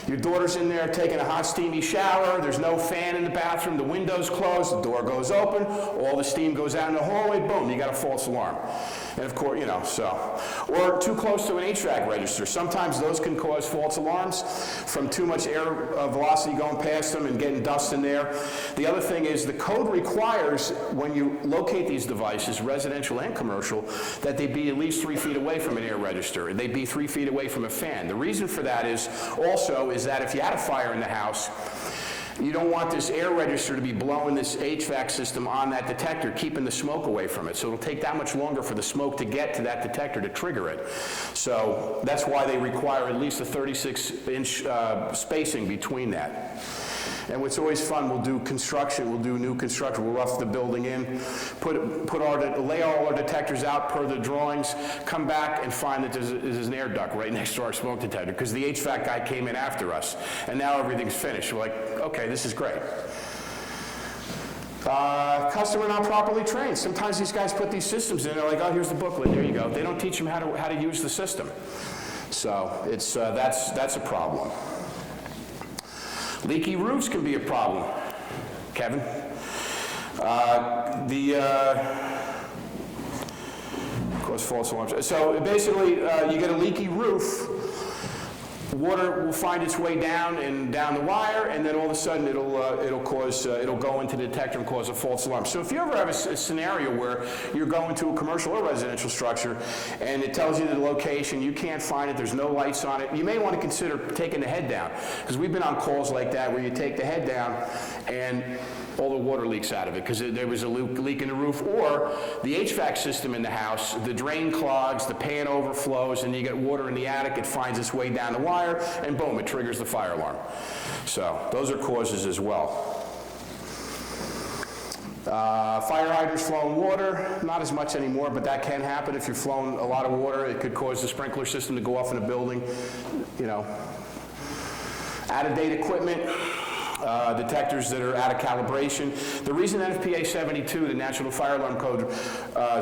Your daughter's in there taking a hot, steamy shower. There's no fan in the bathroom. The window's closed. The door goes open. All the steam goes out in the hallway. Boom, you got a false alarm. And of course, or too close to an HVAC register. Sometimes those can cause false alarms from too much air velocity going past them and getting dust in there. The other thing is the code requires when you locate these devices, residential and commercial, that they be at least 3 feet away from an air register. They be 3 feet away from a fan. The reason for that is that if you had a fire in the house, you don't want this air register to be blowing this HVAC system on that detector, keeping the smoke away from it. So it'll take that much longer for the smoke to get to that detector to trigger it. So that's why they require at least a 36-inch spacing between that. And what's always fun, we'll do construction, we'll do new construction, we'll rough the building in, lay all our detectors out per the drawings, come back and find that there's an air duct right next to our smoke detector, because the HVAC guy came in after us, and now everything's finished. We're like, okay, this is great. Customer not properly trained. Sometimes these guys put these systems in, they're like, oh, here's the booklet, there you go. They don't teach them how to use the system. So it's, that's a problem. Leaky roofs can be a problem, Kevin. Cause false alarms. So basically, you get a leaky roof, water will find its way down the wire, and then all of a sudden it'll go into the detector and cause a false alarm. So if you ever have a scenario where you're going to a commercial or residential structure and it tells you the location, you can't find it, there's no lights on it, you may want to consider taking the head down, because we've been on calls like that where you take the head down and all the water leaks out of it because there was a leak in the roof, or the HVAC system in the house, the drain clogs, the pan overflows, and you get water in the attic, it finds its way down the wire, and boom, it triggers the fire alarm. So those are causes as well. Fire hydrants flowing water, not as much anymore, but that can happen if you're flowing a lot of water. It could cause the sprinkler system to go off in a building, Out-of-date equipment. Detectors that are out of calibration. The reason NFPA 72, the National Fire Alarm Code,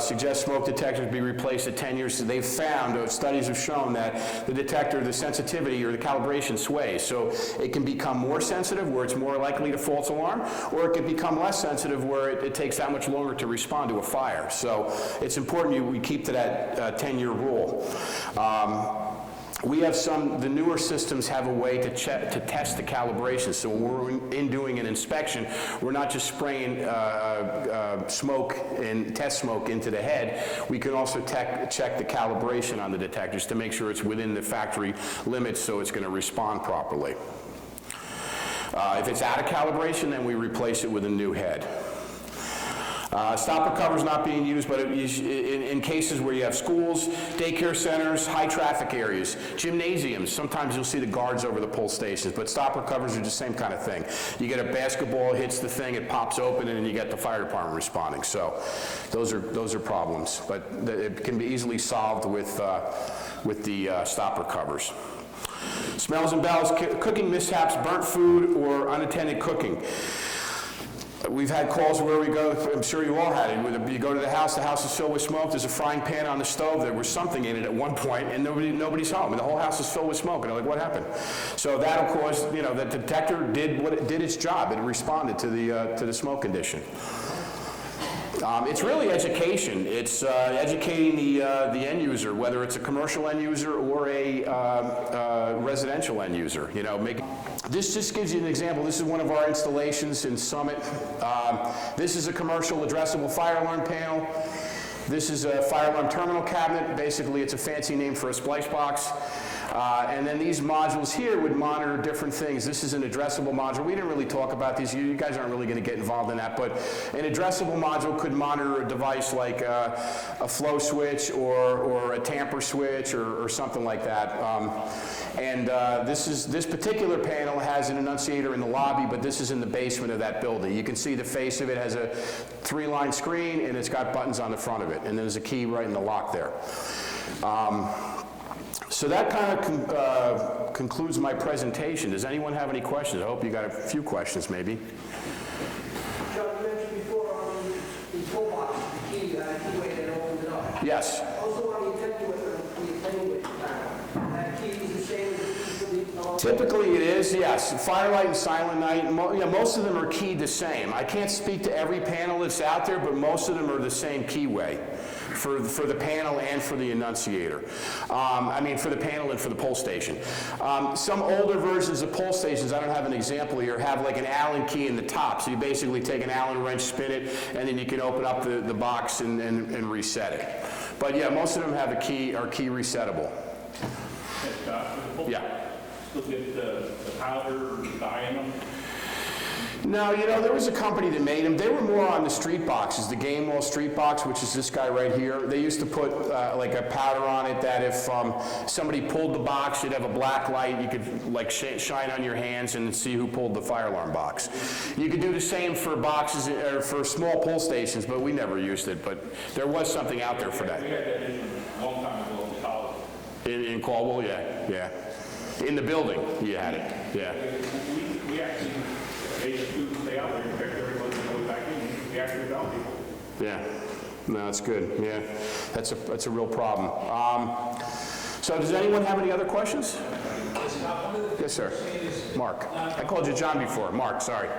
suggests smoke detectors be replaced at 10 years, they've found, studies have shown that the detector, the sensitivity or the calibration sways. So it can become more sensitive where it's more likely to false alarm, or it can become less sensitive where it takes that much longer to respond to a fire. So it's important we keep to that 10-year rule. We have the newer systems have a way to test the calibration. So when we're doing an inspection, we're not just spraying smoke and test smoke into the head. We can also check the calibration on the detectors to make sure it's within the factory limits so it's going to respond properly. If it's out of calibration, then we replace it with a new head. Stopper cover's not being used, but in cases where you have schools, daycare centers, high traffic areas, gymnasiums, sometimes you'll see the guards over the pull stations, but stopper covers are the same kind of thing. You get a basketball, hits the thing, it pops open, and then you get the fire department responding. So those are problems, but it can be easily solved with the stopper covers. Smells and bells, cooking mishaps, burnt food, or unattended cooking. We've had calls where we go, I'm sure you all had it, you go to the house is filled with smoke, there's a frying pan on the stove, there was something in it at one point, and nobody's home, and the whole house is filled with smoke, and they're like, what happened? So that'll cause, the detector did its job, it responded to the smoke condition. It's really education. It's educating the end user, whether it's a commercial end user or a residential end user. You know, this just gives you an example. This is one of our installations in Summit. This is a commercial addressable fire alarm panel. This is a fire alarm terminal cabinet. Basically, it's a fancy name for a splice box. And then these modules here would monitor different things. This is an addressable module. We didn't really talk about these. You guys aren't really going to get involved in that, but an addressable module could monitor a device like a flow switch or a tamper switch or something like that. This particular panel has an annunciator in the lobby, but this is in the basement of that building. You can see the face of it has a 3-line screen, and it's got buttons on the front of it, and there's a key right in the lock there. So that kind of concludes my presentation. Does anyone have any questions? I hope you got a few questions, maybe. John, you mentioned before on the toolbox, the key way that opens it up. Yes. Also on the attenuate panel, that key is the same as the key for the... Typically it is, yes. Firelight and Silent Night, most of them are keyed the same. I can't speak to every panel that's out there, but most of them are the same keyway for the panel and for the annunciator. For the panel and for the pull station. Some older versions of pull stations, I don't have an example here, have like an Allen key in the top. So you basically take an Allen wrench, spin it, and then you can open up the box and reset it. But yeah, most of them have a key, are key resettable. Yeah. Look at the powder, dyeing them. No, there was a company that made them. They were more on the street boxes, the Game Wall street box, which is this guy right here. They used to put like a powder on it that if somebody pulled the box, you'd have a black light. You could like shine on your hands and see who pulled the fire alarm box. You could do the same for boxes or for small pull stations, but we never used it. But there was something out there for that. We had that issue a long time ago in college. In Caldwell, yeah. In the building, you had it, yeah. We actually made the students stay out there and picked everybody on the way back in. We actually found people. Yeah, no, that's good, yeah. That's a real problem. So does anyone have any other questions? Yes, sir. Mark. I called you John before. Mark, sorry. A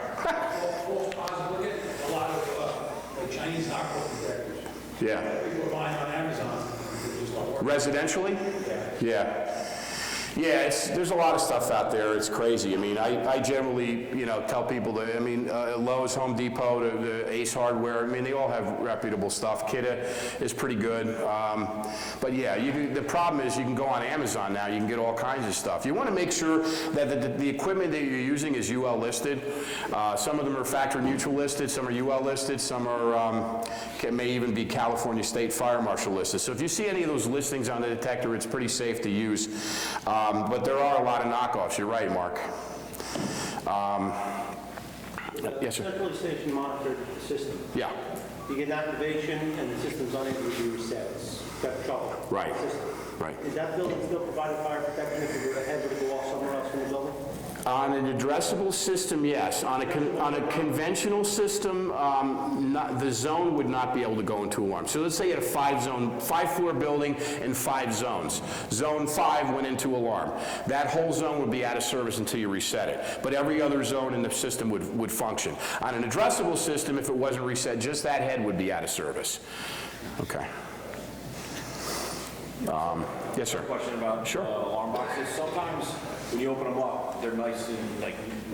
lot of Chinese knockoff detectors. Yeah. People are buying on Amazon. Residentially? Yeah. Yeah, there's a lot of stuff out there. It's crazy. I mean, I generally, tell people that, Lowe's, Home Depot, the Ace Hardware, they all have reputable stuff. Kidda is pretty good. But yeah, the problem is you can go on Amazon now. You can get all kinds of stuff. You want to make sure that the equipment that you're using is UL listed. Some of them are factory mutual listed. Some are UL listed. Some are, may even be California State Fire Marshal listed. So if you see any of those listings on the detector, it's pretty safe to use. But there are a lot of knockoffs. You're right, Mark. Yes, sir. Central station monitored system. Yeah. You get an activation and the system's unable to be reset. It's got trouble. Right. System. Right. Is that building still providing fire protection if the head were to go off somewhere else in the building? On an addressable system, yes. On a conventional system, the zone would not be able to go into alarm. So let's say you had a 5-floor building and 5 zones. Zone 5 went into alarm. That whole zone would be out of service until you reset it. But every other zone in the system would function. On an addressable system, if it wasn't reset, just that head would be out of service. Okay. Yes, sir. Question about Sure. Alarm boxes. Sometimes when you open them up, they're nice and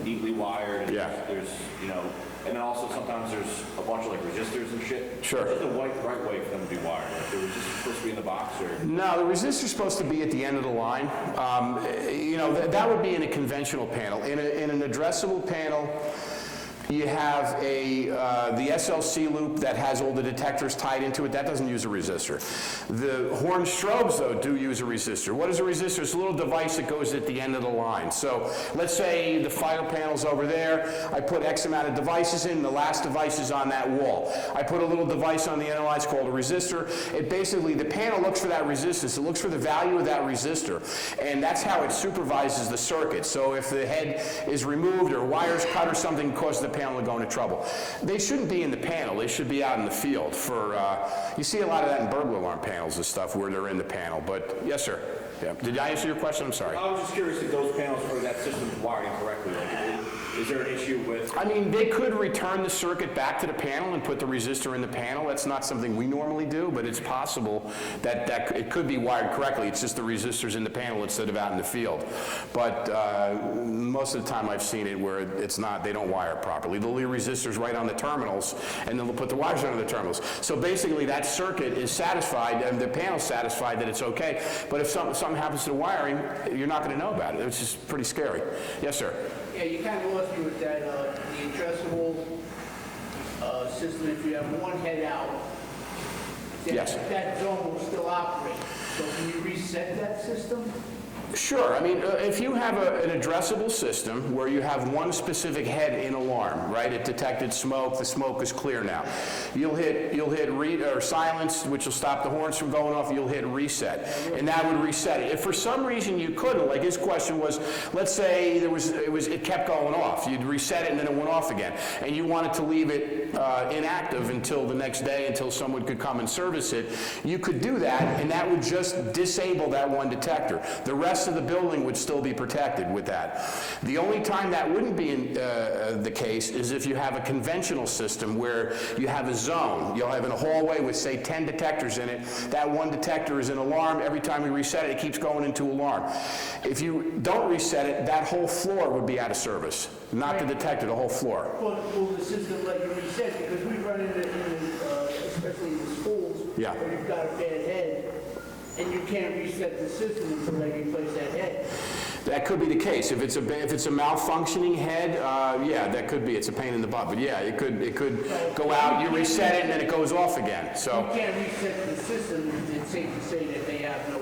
neatly wired. And Yeah. There's and then also sometimes there's a bunch of resistors and shit. Sure. What's the right way for them to be wired? Like the resistor's supposed to be in the box or? No, the resistor's supposed to be at the end of the line. That would be in a conventional panel. In an addressable panel, you have the SLC loop that has all the detectors tied into it. That doesn't use a resistor. The horn strobes, though, do use a resistor. What is a resistor? It's a little device that goes at the end of the line. So let's say the fire panel's over there. I put X amount of devices in. The last device is on that wall. I put a little device on the end of the line. It's called a resistor. It basically, the panel looks for that resistance. It looks for the value of that resistor. And that's how it supervises the circuit. So if the head is removed or wires cut or something causes the panel to go into trouble. They shouldn't be in the panel. They should be out in the field. You see a lot of that in burglar alarm panels and stuff where they're in the panel. But yes, sir. Yeah. Did I answer your question? I'm sorry. I was just curious if those panels for that system is wired incorrectly. is there an issue with? I mean, they could return the circuit back to the panel and put the resistor in the panel. That's not something we normally do, but it's possible that it could be wired correctly. It's just the resistors in the panel instead of out in the field. But most of the time I've seen it where it's not, they don't wire it properly. They'll leave resistors right on the terminals, and then they'll put the wires on the terminals. So basically that circuit is satisfied, and the panel's satisfied that it's okay. But if something happens to the wiring, you're not going to know about it. It's just pretty scary. Yes, sir. Yeah, you kind of lost me with that, the addressable system, if you have one head out, Yes. that zone will still operate. So can you reset that system? Sure. I mean, if you have an addressable system where you have one specific head in alarm, right? It detected smoke. The smoke is clear now. You'll hit read or silence, which will stop the horns from going off. You'll hit reset, and that would reset it. If for some reason you couldn't, like his question was, let's say it kept going off. You'd reset it and then it went off again, and you wanted to leave it inactive until the next day, until someone could come and service it. You could do that, and that would just disable that one detector. The rest of the building would still be protected with that. The only time that wouldn't be the case is if you have a conventional system where you have a zone. You'll have in a hallway with, say, 10 detectors in it. That one detector is an alarm. Every time you reset it, it keeps going into alarm. If you don't reset it, that whole floor would be out of service. Not the detector, the whole floor. Well, will the system let you reset? Because we run into especially in the schools, Yeah. where you've got a bad head, and you can't reset the system until they replace that head. That could be the case. If it's a malfunctioning head, yeah, that could be. It's a pain in the butt, but yeah, it could go out. You reset it, and then it goes off again. So. You can't reset the system. It's safe to say that they have no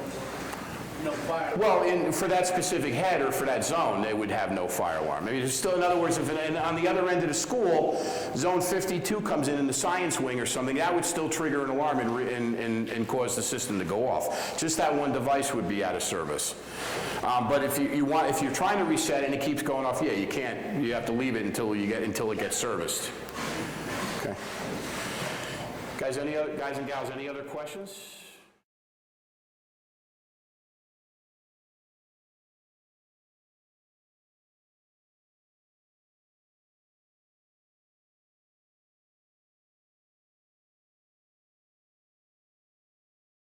fire. Well, for that specific head or for that zone, they would have no fire alarm. I mean, there's still, in other words, if on the other end of the school, zone 52 comes in the science wing or something, that would still trigger an alarm and cause the system to go off. Just that one device would be out of service. But if you're trying to reset and it keeps going off, yeah, you can't. You have to leave it until it gets serviced. Okay. Guys and gals, any other questions?